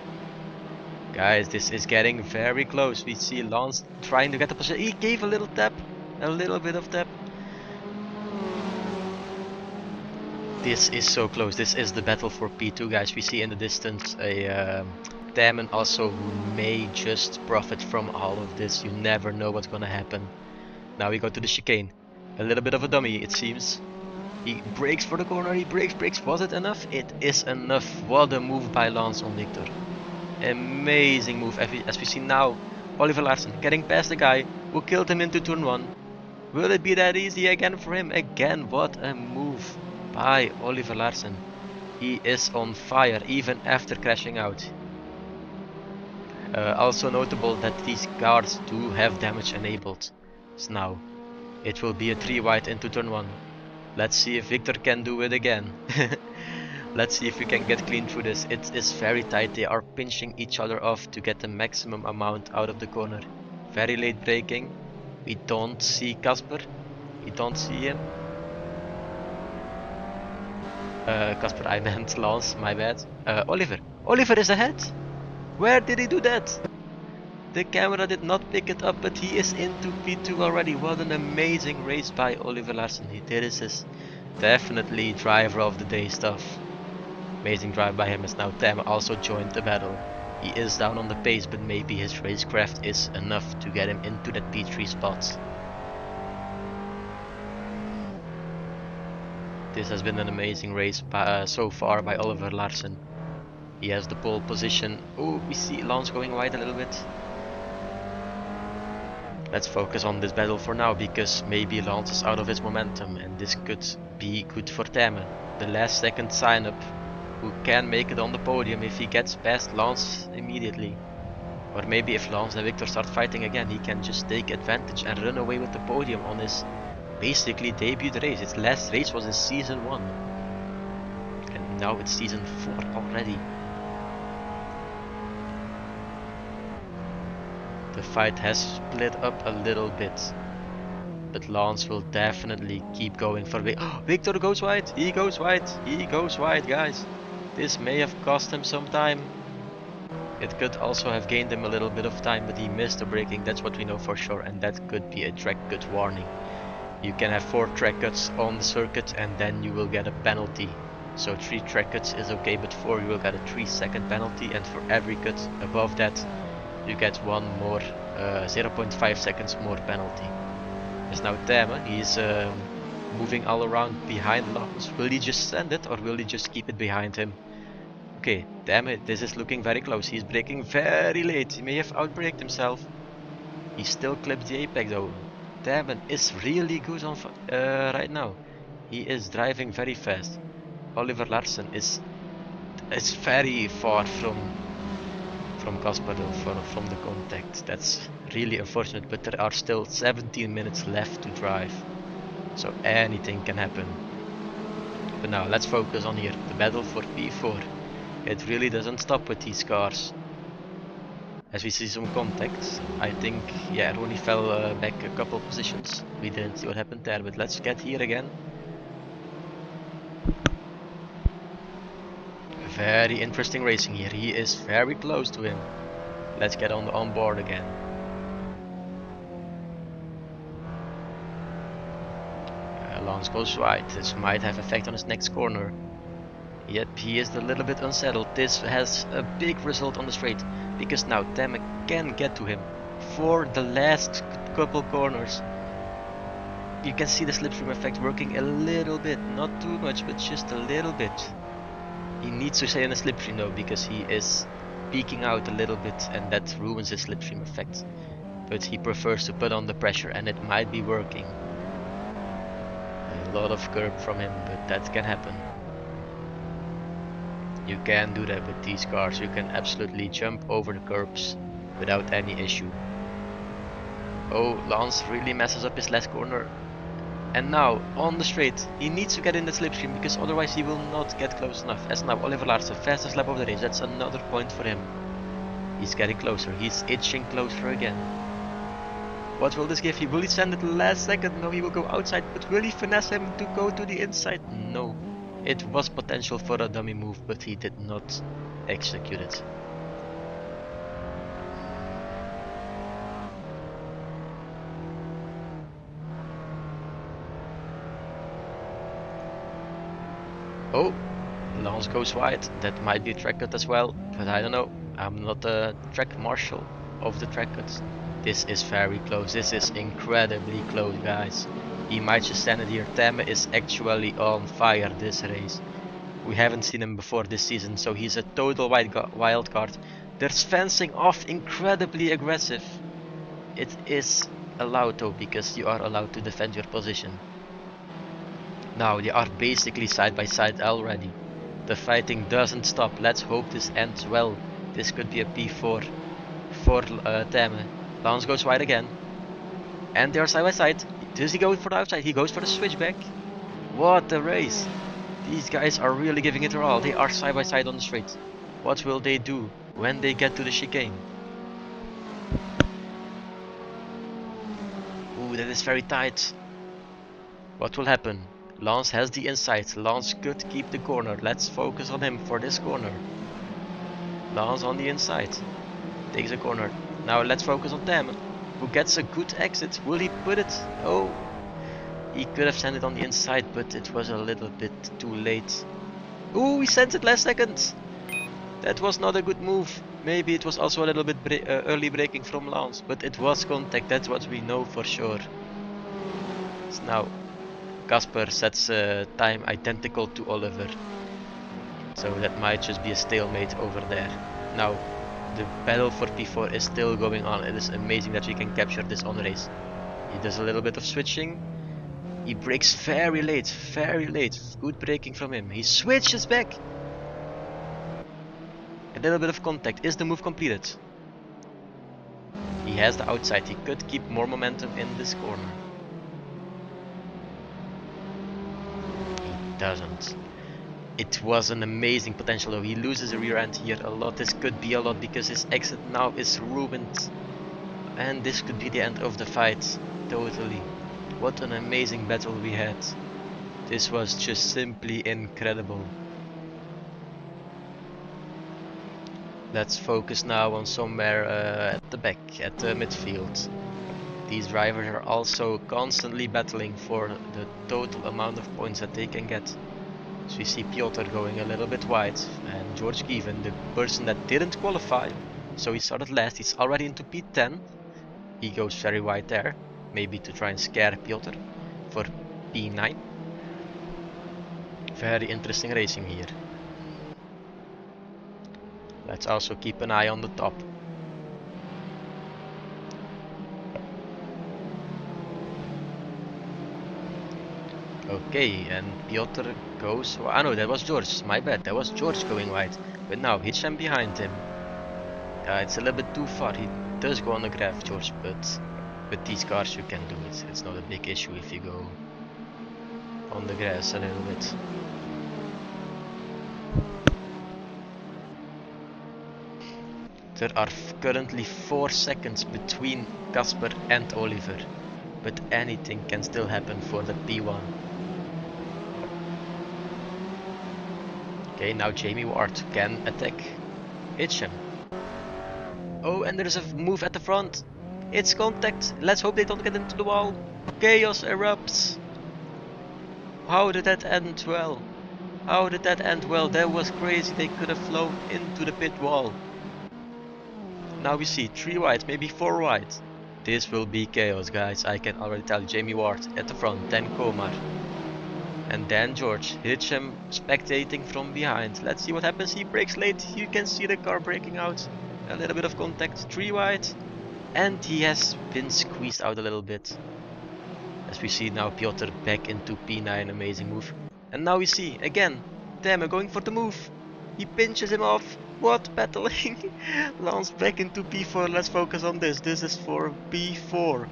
Guys, this is getting very close. We see Lance trying to get the position. He gave a little tap, a little bit of tap. This is so close. This is the battle for P2, guys. We see in the distance a Damon also who may just profit from all of this. You never know what's gonna happen. Now we go to the chicane. A little bit of a dummy, it seems. He brakes for the corner. He brakes. Was it enough? It is enough. What a move by Lance on Victor. Amazing move. As we see now, Oliver Larsen getting past the guy who killed him into turn 1. Will it be that easy again for him? Again, what a move by Oliver Larsen. He is on fire even after crashing out. Also notable that these cars do have damage enabled. So now it will be a 3 wide into turn 1. Let's see if Victor can do it again. Let's see if we can get clean through this. It is very tight. They are pinching each other off to get the maximum amount out of the corner. Very late braking. We don't see Casper. We don't see him. Casper, I meant Lance, my bad. Oliver. Oliver is ahead. Where did he do that? The camera did not pick it up, but he is into P2 already. What an amazing race by Oliver Larsen. This is definitely driver of the day stuff. Amazing drive by him as now Tam also joined the battle. He is down on the pace, but maybe his racecraft is enough to get him into that P3 spot. This has been an amazing race so far by Oliver Larsen. He has the pole position. Oh, we see Lance going wide a little bit. Let's focus on this battle for now, because maybe Lance is out of his momentum and this could be good for Tamme. The last second sign up, who can make it on the podium if he gets past Lance immediately. Or maybe if Lance and Victor start fighting again, he can just take advantage and run away with the podium on his basically debut race. His last race was in season 1. And now it's season 4 already. The fight has split up a little bit. But Lance will definitely keep going for Victor goes wide. He goes wide. He goes wide, guys. This may have cost him some time. It could also have gained him a little bit of time, but he missed the braking. That's what we know for sure, and that could be a track cut warning. You can have 4 track cuts on the circuit and then you will get a penalty. So 3 track cuts is okay, but 4 you will get a 3-second penalty, and for every cut above that you get 1 more 0.5 seconds more penalty. There's now Tamme. He's moving all around behind Lance. Will he just send it or will he just keep it behind him? Okay, Tamme, this is looking very close. He's braking very late. He may have outbraked himself. He still clipped the apex though. Tamme is really good on right now. He is driving very fast. Oliver Larsen is very far from Casper from the contact. That's really unfortunate, but there are still 17 minutes left to drive, so anything can happen. But now let's focus on here, the battle for P4. It really doesn't stop with these cars. As we see some contacts, I think, yeah, Ronnie fell back a couple positions. We didn't see what happened there, but let's get here again. Very interesting racing here. He is very close to him. Let's get on board again. Lance goes wide. This might have effect on his next corner. Yep, he is a little bit unsettled. This has a big result on the straight, because now Temme can get to him for the last couple corners. You can see the slipstream effect working a little bit, not too much, but just a little bit. He needs to stay in the slipstream though, because he is peaking out a little bit and that ruins his slipstream effect. But he prefers to put on the pressure and it might be working. A lot of curb from him, but that can happen. You can do that with these cars. You can absolutely jump over the curbs without any issue. Oh, Lance really messes up his last corner. And now, on the straight, he needs to get in the slipstream because otherwise he will not get close enough. As now, Oliver Larsen, fastest lap of the race. That's another point for him. He's getting closer. He's itching closer again. What will this give? Will he send it last second? No, he will go outside. But will he finesse him to go to the inside? No. It was potential for a dummy move, but he did not execute it. Oh, Lance goes wide. That might be a track cut as well, but I don't know. I'm not a track marshal of the track cuts. This is very close. This is incredibly close, guys. He might just stand it here. Temme is actually on fire this race. We haven't seen him before this season, so he's a total wild card. There's fencing off, incredibly aggressive. It is allowed though, because you are allowed to defend your position. Now they are basically side by side already. The fighting doesn't stop. Let's hope this ends well. This could be a P4 for Temme. Lance goes wide again. And they are side by side. Does he go for the outside? He goes for the switchback. What a race. These guys are really giving it their all. They are side by side on the straight. What will they do when they get to the chicane? Ooh, that is very tight. What will happen? Lance has the inside. Lance could keep the corner. Let's focus on him for this corner. Lance on the inside. Takes a corner. Now let's focus on Temme, who gets a good exit. Will he put it? Oh. He could have sent it on the inside, but it was a little bit too late. Ooh, he sent it last second. That was not a good move. Maybe it was also a little bit early braking from Lance, but it was contact. That's what we know for sure. So now Casper sets time identical to Oliver, so that might just be a stalemate over there. Now the battle for P4 is still going on. It is amazing that we can capture this on race. He does a little bit of switching. He brakes very late, very late. Good braking from him. He switches back. A little bit of contact. Is the move completed? He has the outside. He could keep more momentum in this corner. He doesn't. It was an amazing potential though. He loses the rear end here a lot. This could be a lot because his exit now is ruined. And this could be the end of the fight. Totally. What an amazing battle we had. This was just simply incredible. Let's focus now on somewhere at the back, at the midfield. These drivers are also constantly battling for the total amount of points that they can get. So we see Piotr going a little bit wide, and George Given, the person that didn't qualify, so he started last, he's already into P10. He goes very wide there, maybe to try and scare Piotr for P9. Very interesting racing here. Let's also keep an eye on the top. Okay, and Piotr goes... Oh no, that was George, my bad, that was George going wide. But now Hitcham behind him. It's a little bit too far. He does go on the graph, George, but with these cars you can do it. It's not a big issue if you go on the grass a little bit. There are currently 4 seconds between Casper and Oliver, but anything can still happen for the P1. Okay, now Jamie Ward can attack Hitcham. Oh, and there's a move at the front. It's contact. Let's hope they don't get into the wall. Chaos erupts. How did that end well? How did that end well? That was crazy. They could have flown into the pit wall. Now we see 3 wide, maybe 4 wide. This will be chaos, guys. I can already tell. Jamie Ward at the front, then Komar. And then George. Hitcham spectating from behind. Let's see what happens. He brakes late. You can see the car breaking out. A little bit of contact. 3 wide. And he has been squeezed out a little bit. As we see now Piotr back into P9. Amazing move. And now we see again Temme going for the move. He pinches him off. What battling? Lance back into P4. Let's focus on this. This is for P4.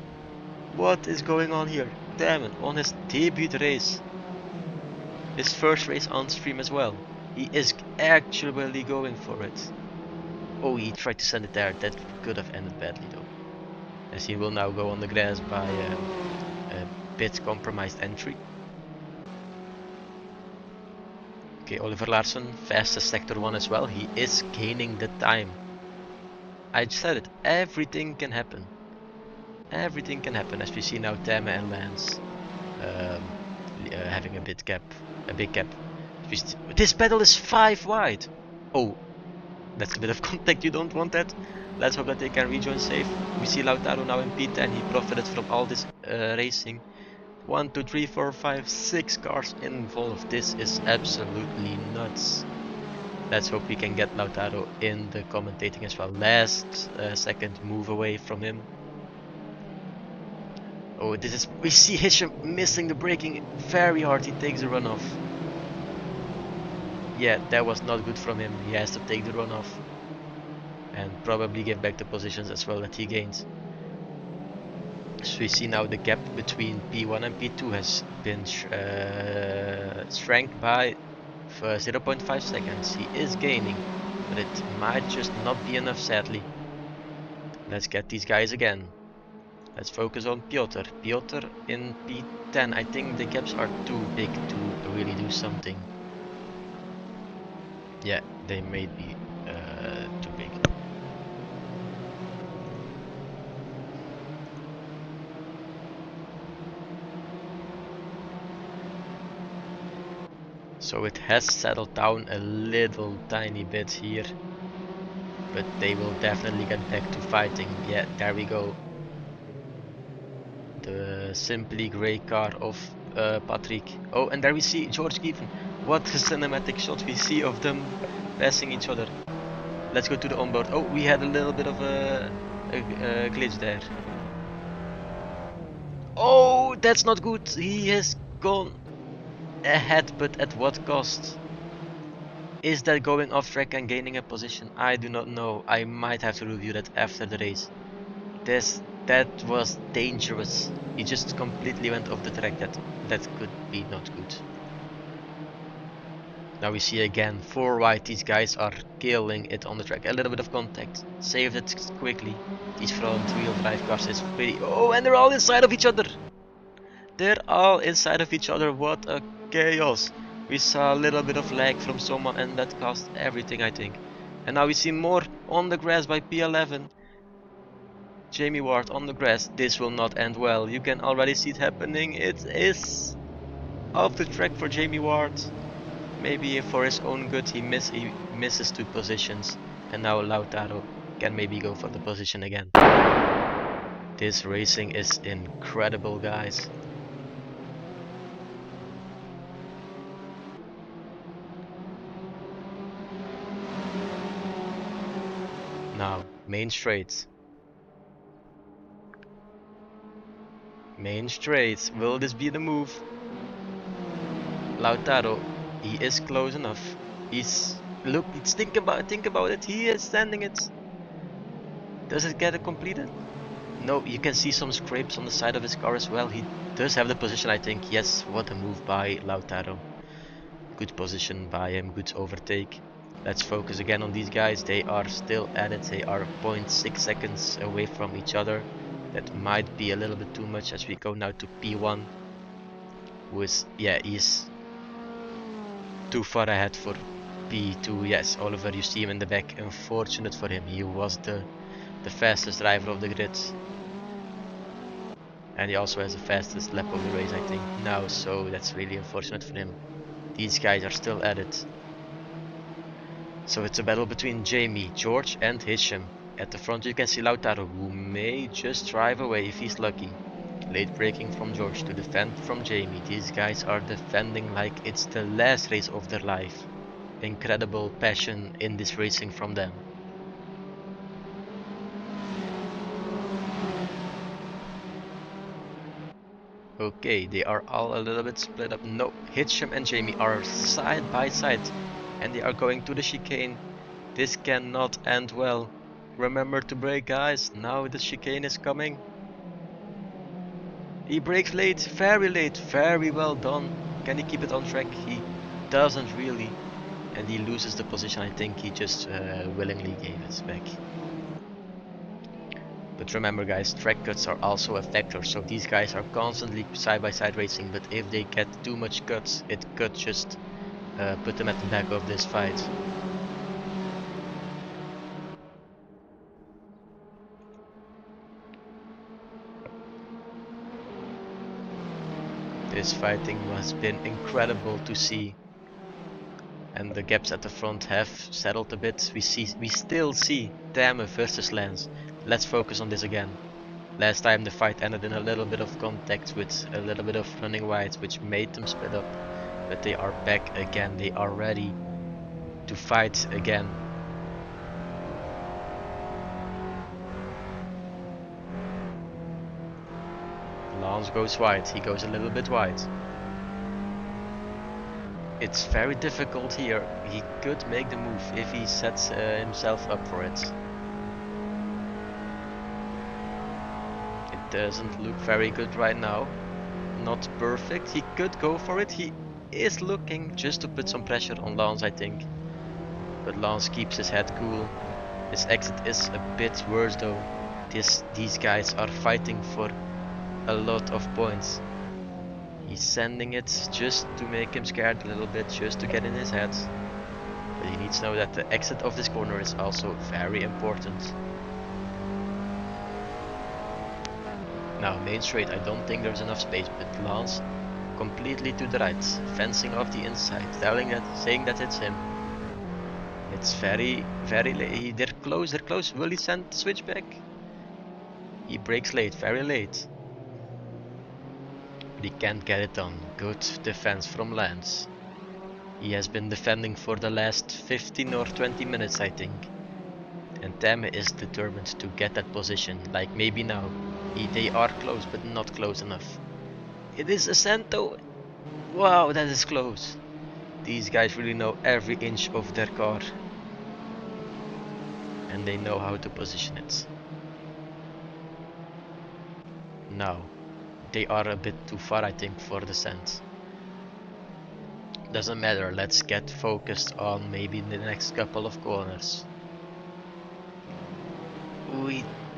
What is going on here? Temme on his debut race. His first race on stream as well. He is actually going for it. Oh, he tried to send it there. That could have ended badly though. As he will now go on the grass by a bit compromised entry. Okay, Oliver Larsson, fastest sector 1 as well. He is gaining the time. I said it, everything can happen. Everything can happen, as we see now Temme and Lance having a big gap. This battle is 5 wide. Oh, that's a bit of contact, you don't want that. Let's hope that they can rejoin safe. We see Lautaro now in P10, he profited from all this racing. 1, 2, 3, 4, 5, 6 cars involved. This is absolutely nuts. Let's hope we can get Lautaro in the commentating as well. Last second move away from him. Oh, this is. We see Hitcham missing the braking very hard. He takes the runoff. Yeah, that was not good from him. He has to take the runoff and probably give back the positions as well that he gained. So we see now the gap between P1 and P2 has been shrank by 0.5 seconds. He is gaining, but it might just not be enough, sadly. Let's get these guys again. Let's focus on Piotr. Piotr in P10. I think the gaps are too big to really do something. Yeah, they may be too big. So it has settled down a little tiny bit here, but they will definitely get back to fighting. Yeah, there we go. The simply grey car of Patrick. Oh, and there we see George Given. What a cinematic shot we see of them passing each other. Let's go to the onboard. Oh, we had a little bit of a glitch there. Oh, that's not good. He has gone ahead, but at what cost? Is that going off track and gaining a position? I do not know. I might have to review that after the race. That was dangerous. He just completely went off the track. That could be not good. Now we see again 4 wide. These guys are killing it on the track. A little bit of contact. Saved it quickly. These front wheel drive cars is pretty. Oh, and they're all inside of each other. They're all inside of each other. What a chaos. We saw a little bit of lag from someone and that cost everything, I think. And now we see more on the grass by P11. Jamie Ward on the grass. This will not end well. You can already see it happening. It is off the track for Jamie Ward. Maybe for his own good he misses 2 positions. And now Lautaro can maybe go for the position again. This racing is incredible, guys. Now, main straight. Main straight. Will this be the move? Lautaro, he is close enough. Look, think about it. He is standing it. Does it get it completed? No, you can see some scrapes on the side of his car as well. He does have the position, I think. Yes, what a move by Lautaro. Good position by him, good overtake. Let's focus again on these guys. They are still at it. They are 0.6 seconds away from each other. That might be a little bit too much as we go now to P1. Who is, yeah, he's too far ahead for P2, yes, Oliver, you see him in the back. Unfortunate for him, he was the fastest driver of the grid. And he also has the fastest lap of the race, I think, now, so that's really unfortunate for him. These guys are still at it. So it's a battle between Jamie, George and Hisham. At the front you can see Lautaro, who may just drive away if he's lucky. Late braking from George to defend from Jamie. These guys are defending like it's the last race of their life. Incredible passion in this racing from them. Okay, they are all a little bit split up. No, Hitchum and Jamie are side by side and they are going to the chicane. This cannot end well. Remember to brake, guys. Now the chicane is coming. He brakes late, very well done. Can he keep it on track? He doesn't really. And he loses the position. I think he just willingly gave it back. But remember guys, track cuts are also a factor, so these guys are constantly side by side racing, but if they get too much cuts, it could just put them at the back of this fight. This fighting has been incredible to see. And the gaps at the front have settled a bit. We still see Tame versus Lance. Let's focus on this again. Last time the fight ended in a little bit of contact with a little bit of running wide, which made them split up. But they are back again. They are ready to fight again. Lance goes wide. He goes a little bit wide. It's very difficult here. He could make the move if he sets himself up for it. It doesn't look very good right now. Not perfect. He could go for it. He is looking just to put some pressure on Lance, I think. But Lance keeps his head cool. His exit is a bit worse though. These guys are fighting for a lot of points. He's sending it just to make him scared a little bit, just to get in his head. But he needs to know that the exit of this corner is also very important. Now main straight, I don't think there's enough space, but Lance completely to the right, fencing off the inside, saying that it's him. It's very late. They're close. Will he send the switch back? He brakes late, very late. But he can't get it done. Good defense from Lance. He has been defending for the last 15 or 20 minutes, I think. And Tame is determined to get that position, like maybe now. They are close, but not close enough. It is Assetto. Wow, that is close. These guys really know every inch of their car. And they know how to position it. Now. They are a bit too far, I think, for descent. Doesn't matter, let's get focused on maybe the next couple of corners.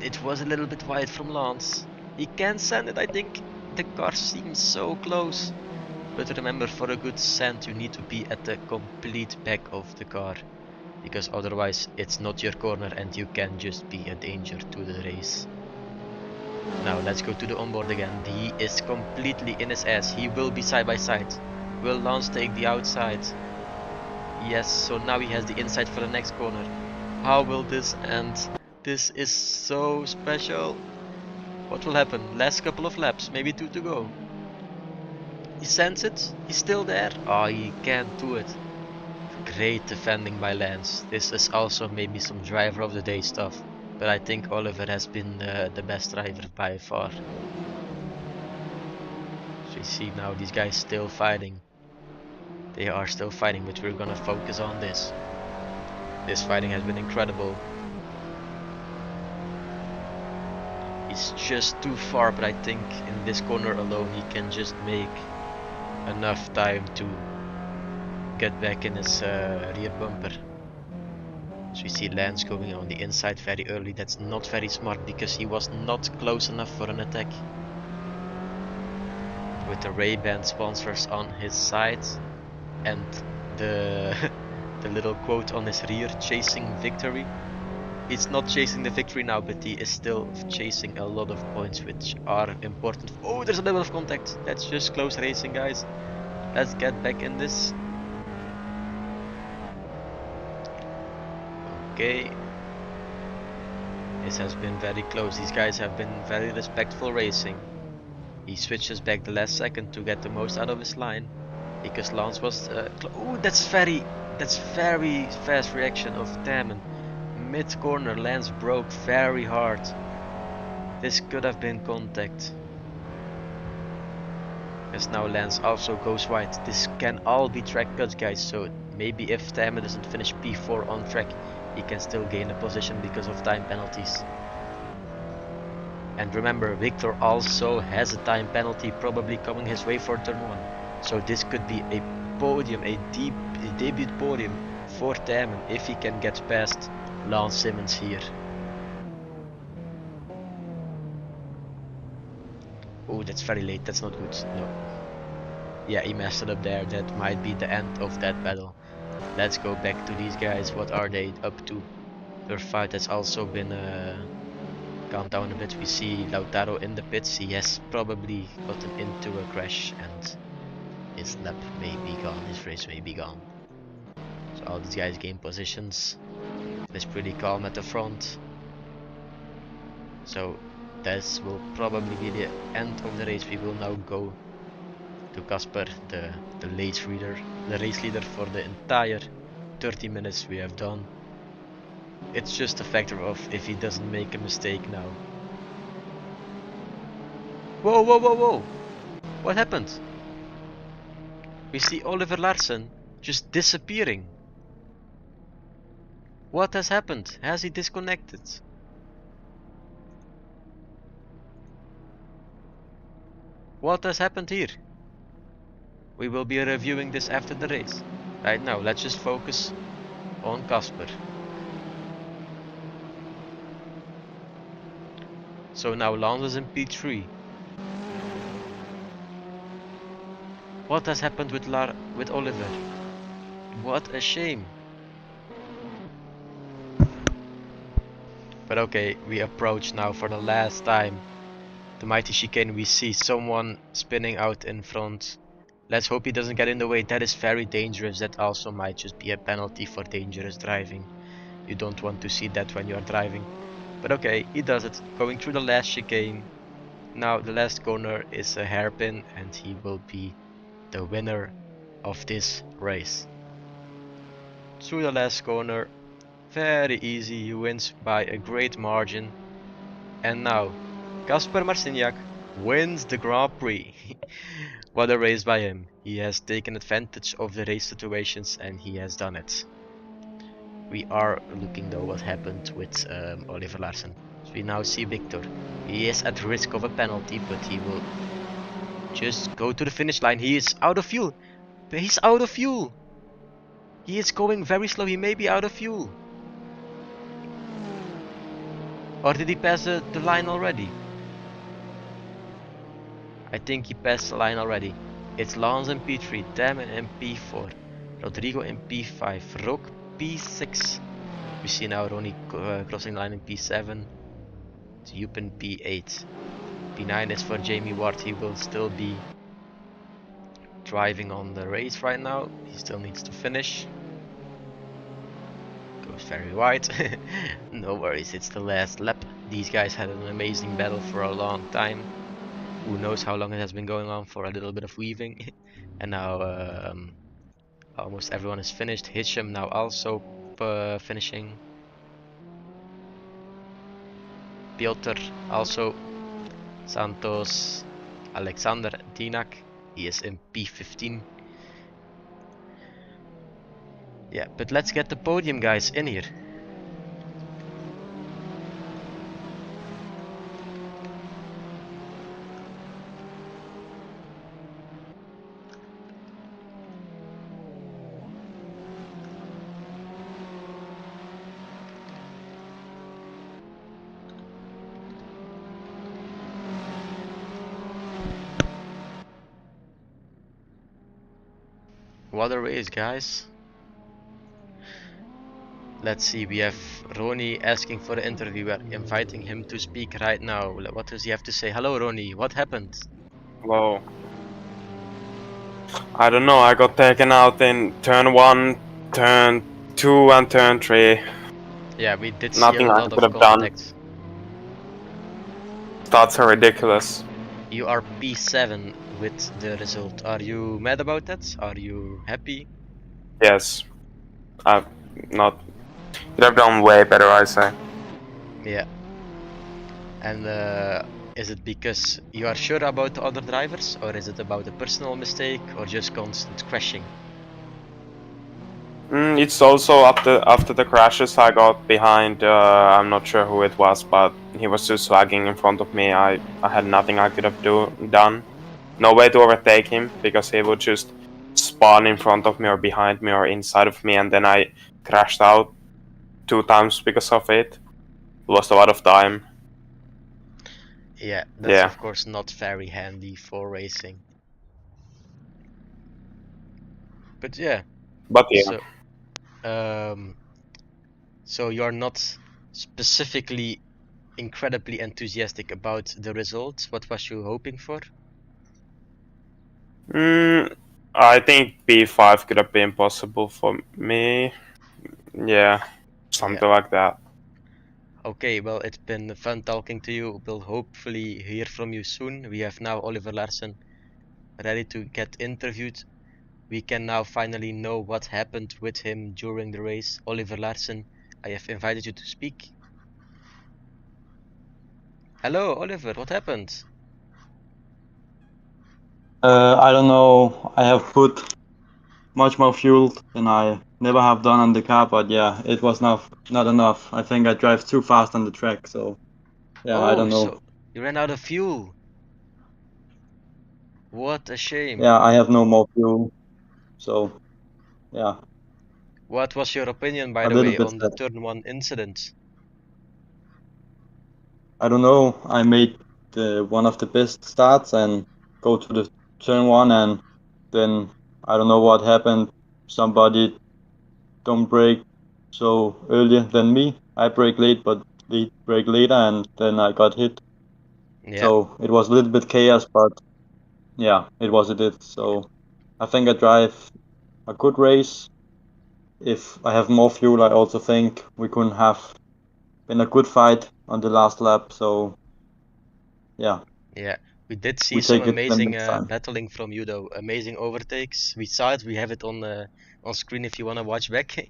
It was a little bit wide from Lance. He can send it, I think. The car seems so close. But remember, for a good descent you need to be at the complete back of the car. Because otherwise it's not your corner and you can just be a danger to the race. Now let's go to the onboard again. He is completely in his ass. He will be side by side. Will Lance take the outside? Yes, so now he has the inside for the next corner. How will this end? This is so special. What will happen? Last couple of laps, maybe 2 to go. He sends it. He's still there. Oh, he can't do it. Great defending by Lance. This is also maybe some driver of the day stuff. But I think Oliver has been the best driver by far. So you see now these guys still fighting. They are still fighting, but we're gonna focus on this. This fighting has been incredible. He's just too far, but I think in this corner alone he can just make enough time to get back in his rear bumper. So we see Lance going on the inside very early. That's not very smart because he was not close enough for an attack. With the Ray-Ban sponsors on his side and the the little quote on his rear, chasing victory. He's not chasing the victory now, but he is still chasing a lot of points which are important. Oh, there's a little bit of contact. That's just close racing, guys. Let's get back in this. Okay. This has been very close. These guys have been very respectful racing. He switches back the last second to get the most out of his line, because Lance was. Oh, that's very fast reaction of Damon. Mid corner, Lance broke very hard. This could have been contact. As now Lance also goes wide. This can all be track cuts, guys. So maybe if Damon doesn't finish P4 on track, he can still gain a position because of time penalties. And remember, Victor also has a time penalty probably coming his way for turn 1. So this could be a podium, a debut podium for Damon if he can get past Lance Simmons here. Oh, that's very late, that's not good. No. Yeah, he messed it up there. That might be the end of that battle. Let's go back to these guys. What are they up to? Their fight has also been calmed down a bit. We see Lautaro in the pits. He has probably gotten into a crash and his lap may be gone, his race may be gone. So all these guys gain positions. It is pretty calm at the front. So this will probably be the end of the race. We will now go to Casper, the race leader for the entire 30 minutes we have done. It's just a factor of if he doesn't make a mistake now. Whoa, whoa, whoa, whoa! What happened? We see Oliver Larsson just disappearing. What has happened? Has he disconnected? What has happened here? We will be reviewing this after the race. Right now, let's just focus on Casper. So now Lance is in P3. What has happened with Oliver? What a shame. But okay, we approach now for the last time the mighty chicane. We see someone spinning out in front. Let's hope he doesn't get in the way. That is very dangerous. That also might just be a penalty for dangerous driving. You don't want to see that when you are driving. But okay, he does it. Going through the last chicane. Now the last corner is a hairpin and he will be the winner of this race. Through the last corner. Very easy. He wins by a great margin. And now Kasper Marciniak wins the Grand Prix. What a race by him. He has taken advantage of the race situations and he has done it. We are looking though what happened with Oliver Larsson. So we now see Victor. He is at risk of a penalty, but he will just go to the finish line. He is out of fuel. He's out of fuel. He is going very slow. He may be out of fuel. Or did he pass the line already? I think he passed the line already. It's Lance in P3, Damon in P4, Rodrigo in P5, Rook P6. We see now Ronnie crossing the line in P7, Joop in P8. P9 is for Jamie Ward. He will still be driving on the race right now. He still needs to finish. Goes very wide. No worries, it's the last lap. These guys had an amazing battle for a long time. Who knows how long it has been going on for. A little bit of weaving. And now almost everyone is finished. Hitcham now also finishing. Piotr also. Santos. Alexander Dinak. He is in P15. Yeah, but let's get the podium guys in here. What a race, guys. Let's see, we have Ronnie asking for an interview. We are inviting him to speak right now. What does he have to say? Hello, Ronnie. What happened? Whoa. I don't know, I got taken out in turn 1, turn 2 and turn 3. Yeah, we did see a Nothing I lot could of have done. contacts. Stats are ridiculous. You are P7 with the result. Are you mad about that? Are you happy? Yes. I've not... Could have done way better, I say. Yeah. And is it because you are sure about the other drivers, or is it about a personal mistake, or just constant crashing? It's also after the crashes I got behind, I'm not sure who it was, but he was just swagging in front of me. I had nothing I could have done. No way to overtake him, because he would just spawn in front of me or behind me or inside of me, and then I crashed out 2 times because of it. Lost a lot of time. Yeah, that's Yeah. of course not very handy for racing. But yeah, But yeah. so you're not specifically incredibly enthusiastic about the results. What was you hoping for? I think P5 could have been possible for me. Yeah. Something like that. Okay, well, it's been fun talking to you. We'll hopefully hear from you soon. We have now Oliver Larsen ready to get interviewed. We can now finally know what happened with him during the race. Oliver Larsen, I have invited you to speak. Hello, Oliver, what happened? I don't know. I have put much more fuel than I never have done on the car, but yeah, it was not enough. I think I drive too fast on the track, so yeah, I Oh, don't know. so you ran out of fuel. What a shame. Yeah, I have no more fuel, so yeah, What was your opinion, by a the little way, bit on the sad. turn 1 incident? I don't know. I made one of the best starts and go to the turn 1, and then I don't know what happened. Somebody don't brake so earlier than me. I brake late, but they brake later, and then I got hit. Yeah, So it was a little bit chaos, but yeah, it was it. So I think I drive a good race. If I have more fuel, I also think we couldn't have been a good fight on the last lap. So yeah, yeah. We did see we some take it the amazing next time. battling from you, though. Amazing overtakes. We saw it. We have it on screen if you want to watch back.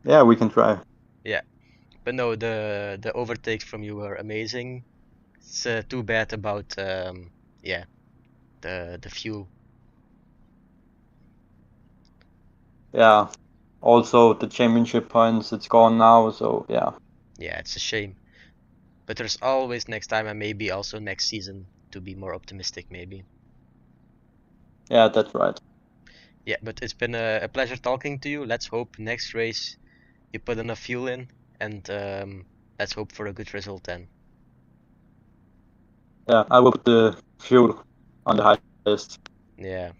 Yeah, we can try. Yeah, but no, the overtakes from you were amazing. It's too bad about yeah, the fuel. Yeah. Also, the championship points, it's gone now. So yeah, Yeah, it's a shame. But there's always next time and maybe also next season to be more optimistic, maybe. yeah, that's right. Yeah, but it's been a pleasure talking to you. Let's hope next race you put enough fuel in, and let's hope for a good result then. Yeah, I will put the fuel on the highest. Yeah.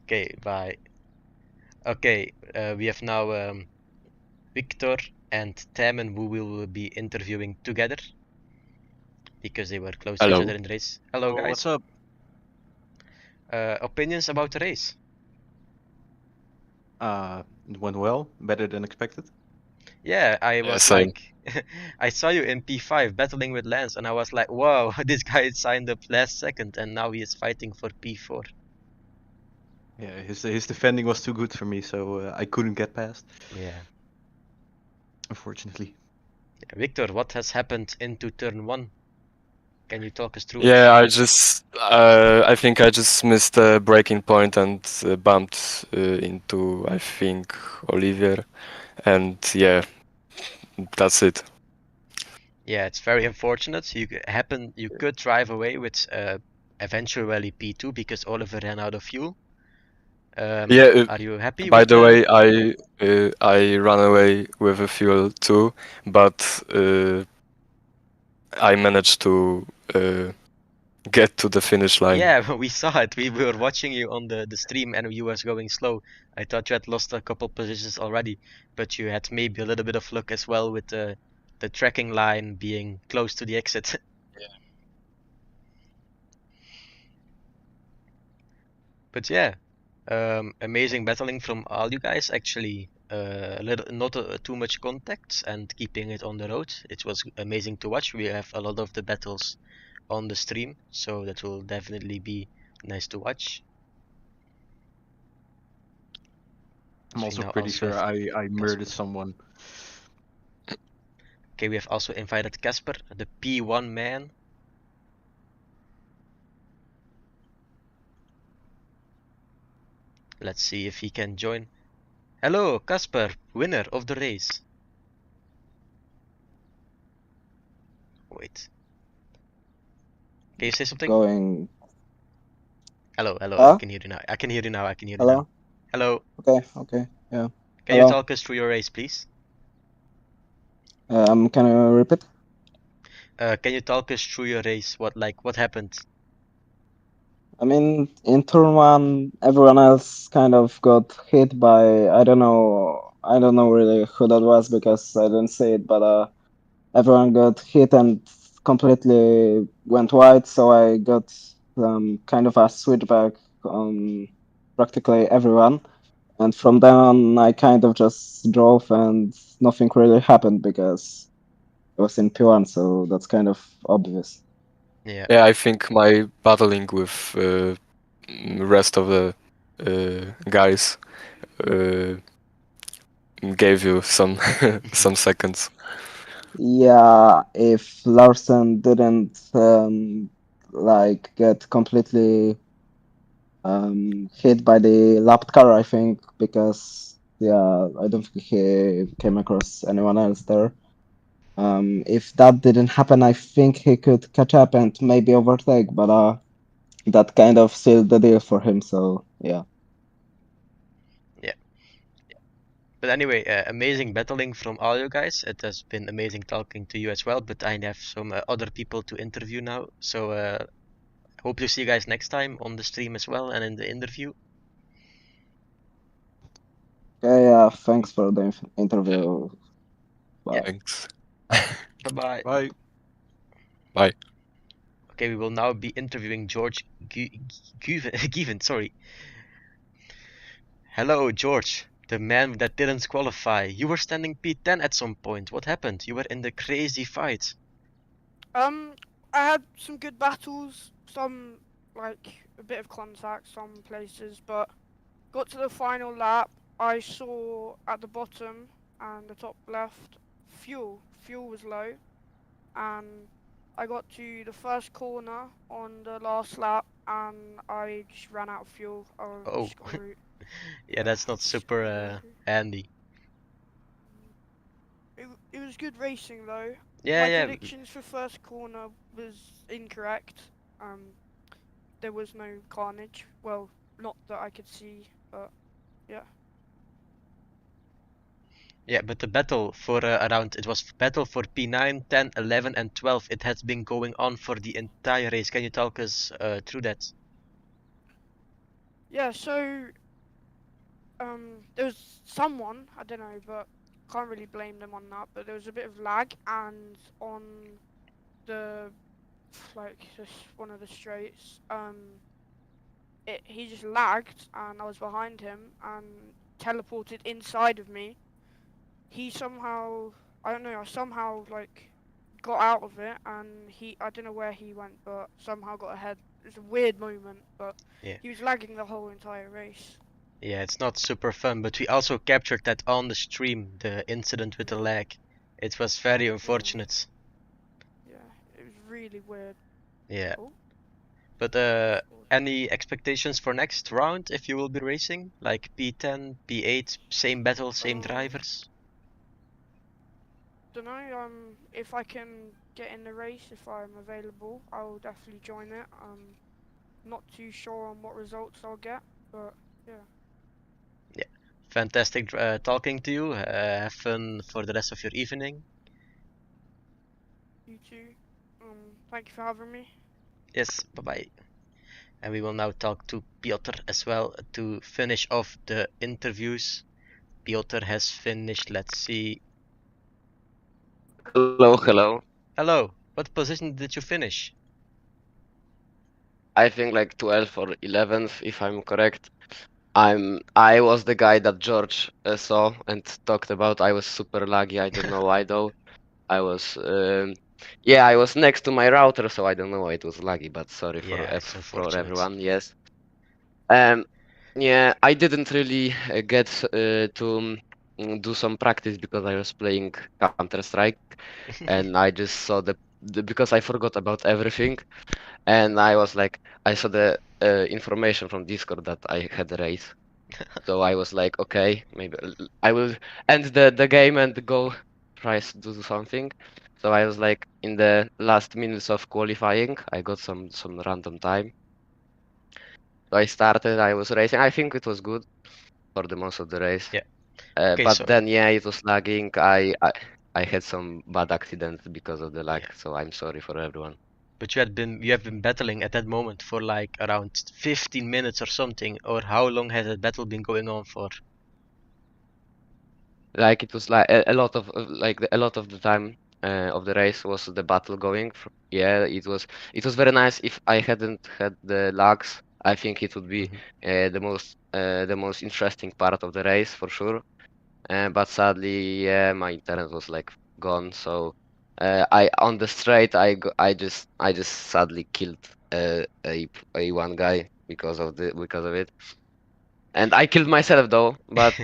Okay, bye. Okay, we have now Victor and Taman who will be interviewing together because they were close to each other Hello. in the race. Hello, Oh, what's guys. up? Opinions about the race? It went well, better than expected. Yeah, I Yeah, was same. like, I saw you in P5 battling with Lance, and I was like, wow, this guy signed up last second, and now he is fighting for P4. Yeah, his defending was too good for me, so I couldn't get past, Yeah. unfortunately. Victor, what has happened into turn 1? Can you talk us through it? Yeah, I think I just missed the breaking point and bumped into, I think, Olivier. And yeah, that's it. Yeah, it's very unfortunate. You could drive away with eventually P2 because Oliver ran out of fuel. Yeah, Are you happy by with the way, I ran away with a fuel too, but I managed to get to the finish line. Yeah, we saw it. We were watching you on the stream and you was going slow. I thought you had lost a couple positions already, but you had maybe a little bit of luck as well with the tracking line being close to the exit. But yeah, amazing battling from all you guys. Actually, a little not too much contact and keeping it on the road. It was amazing to watch. We have a lot of the battles on the stream, so that will definitely be nice to watch. I'm So we also now pretty also sure have I murdered Casper. someone. Okay, we have also invited Casper, the P1 man. Let's see if he can join. Hello, Casper, winner of the race. Wait. Can you say something? Going. Hello, hello, I Huh? can hear you now. I can hear you now. I can hear you Hello? now. Hello. Okay, yeah. Can you Hello? talk us through your race, please? Can you repeat? Can you talk us through your race? What happened? I mean, in turn one, everyone else kind of got hit by, I don't know really who that was because I didn't see it, but everyone got hit and completely went wide, so I got kind of a switchback on practically everyone. And from then on, I kind of just drove and nothing really happened because it was in P1, so that's kind of obvious. Yeah. Yeah, I think my battling with rest of the guys gave you some some seconds. Yeah, if Larsen didn't like get completely hit by the lapped car, I think, because yeah, I don't think he came across anyone else there. If that didn't happen, I think he could catch up and maybe overtake, but that kind of sealed the deal for him. So yeah. Yeah. But anyway, amazing battling from all you guys. It has been amazing talking to you as well. But I have some other people to interview now. So hope to see you guys next time on the stream as well and in the interview. Okay, yeah, thanks for the interview. Bye. Thanks. Bye-bye. Bye. Bye. Okay, we will now be interviewing George Given, sorry. Hello, George, the man that didn't qualify. You were standing P10 at some point. What happened? You were in the crazy fight. I had some good battles, some like a bit of contact, some places, but got to the final lap. I saw at the bottom and the top left fuel. Fuel was low, and I got to the first corner on the last lap, and I just ran out of fuel. I Oh, just got route. yeah, that's not just super got handy. It was good racing though. Yeah, My yeah, predictions for first corner was incorrect. There was no carnage. Well, not that I could see, but yeah. yeah. But the battle for around it was battle for P9, 10, 11, and 12. It has been going on for the entire race. Can you talk us through that? Yeah, so there was someone, I don't know, but can't really blame them on that, but there was a bit of lag, and on the like just one of the straights, he just lagged, and I was behind him and teleported inside of me. He somehow, I don't know, I somehow like got out of it, and I don't know where he went, but somehow got ahead. It was a weird moment, but Yeah. he was lagging the whole entire race. Yeah, it's not super fun, but we also captured that on the stream, the incident with the lag. It was very unfortunate. Yeah, it was really weird. Yeah. Oh. But any expectations for next round if you will be racing? Like P10, P8, same battle, same drivers? Don't know. If I can get in the race, if I'm available, I will definitely join it. Not too sure on what results I'll get, but yeah. Yeah. Fantastic talking to you. Have fun for the rest of your evening. You too. Thank you for having me. Yes, bye bye. And we will now talk to Piotr as well to finish off the interviews. Piotr has finished, let's see. Hello. Hello, what position did you finish? I think like 12th or 11th, if I'm correct. I was the guy that George saw and talked about. I was super laggy. I don't know why though. I was yeah, I was next to my router, so I don't know why it was laggy. But sorry Yeah, it's for unfortunate. everyone. Yes. Um. Yeah, I didn't really get to do some practice because I was playing Counter-Strike, and I just saw the because I forgot about everything. And I was like, I saw the information from Discord that I had a race. So I was like, okay, maybe I will end the game and go try to do something. So I was like, in the last minutes of qualifying, I got some random time. So I started, I was racing. I think it was good for the most of the race. Yeah. Okay, But so then, yeah, it was lagging. I had some bad accidents because of the lag. yeah. So I'm sorry for everyone. But you have been battling at that moment for like around 15 minutes or something, or how long has that battle been going on for? Like it was like a lot of a lot of the time of the race was the battle going. Yeah, it was very nice. If I hadn't had the lags, I think it would be Mhm. the most interesting part of the race for sure. But sadly, yeah, my internet was like gone. So I on the straight, I just sadly killed a one guy because of it. And I killed myself though, but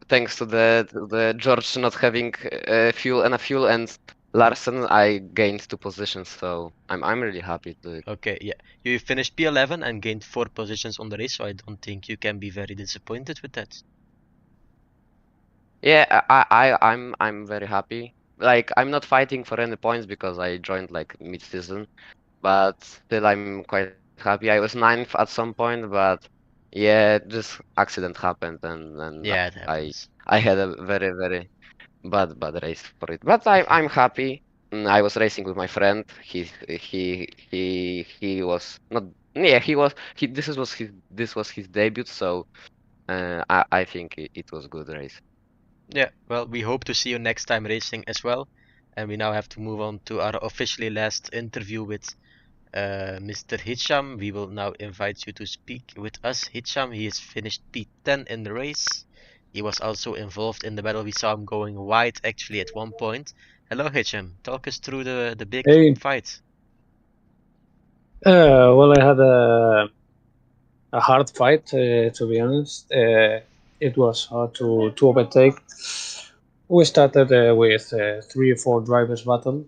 thanks to the George not having enough fuel and Larsen, I gained 2 positions. So I'm really happy to it. Okay, yeah. You finished P11 and gained 4 positions on the race, so I don't think you can be very disappointed with that. Yeah, I'm very happy. Like I'm not fighting for any points because I joined like mid-season, but still I'm quite happy. I was ninth at some point, but yeah, just accident happened and Yeah, it I happens. I had a very bad race for it. But I'm happy. I was racing with my friend. He was not. Yeah, he was. He this was his debut. So I think it was good race. Yeah, well, we hope to see you next time racing as well. And we now have to move on to our officially last interview with Mr. Hitcham. We will now invite you to speak with us. Hitcham, he has finished P10 in the race. He was also involved in the battle. We saw him going wide actually at one point. Hello, Hitcham. Talk us through the big Hey, fight. well, I had a hard fight, to be honest. It was hard to overtake. We started with 3 or 4 drivers battle,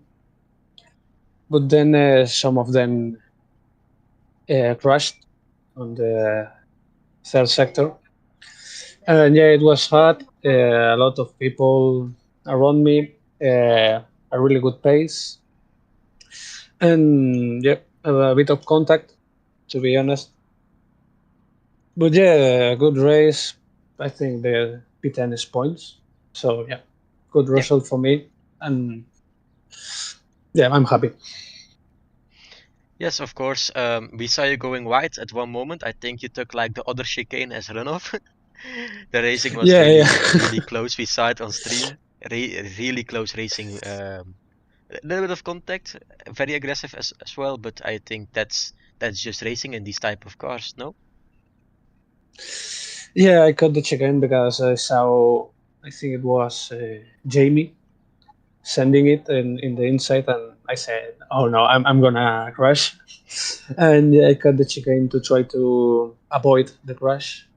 but then some of them crashed on the third sector. And yeah, it was hard. A lot of people around me, a really good pace, and yeah, a bit of contact, to be honest. But yeah, good race. I think the P10 is points. So yeah, good Yeah. result for me. And yeah, I'm happy. Yes, of course. We saw you going wide at one moment. I think you took like the other chicane as runoff. The racing was Yeah, really, yeah. really close. We saw it on stream. Really close racing. A little bit of contact, very aggressive as well. But I think that's just racing in these type of cars, no? Yeah, I cut the chicken because I saw, I think it was Jamie sending it in the inside, and I said, "Oh no, I'm gonna crash," and yeah, I cut the chicken to try to avoid the crash.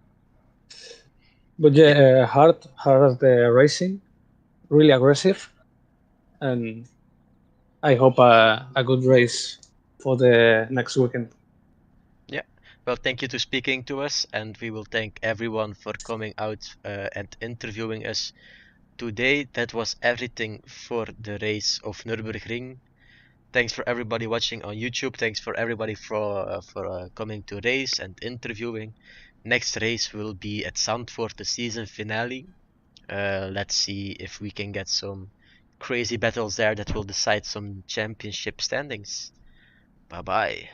But Yeah. yeah, hard racing, really aggressive, and I hope a good race for the next weekend. Yeah. Well, thank you to speaking to us, and we will thank everyone for coming out and interviewing us today. That was everything for the race of Nürburgring. Thanks for everybody watching on YouTube. Thanks for everybody for coming to race and interviewing. Next race will be at Zandvoort, the season finale. Let's see if we can get some crazy battles there that will decide some championship standings. Bye bye.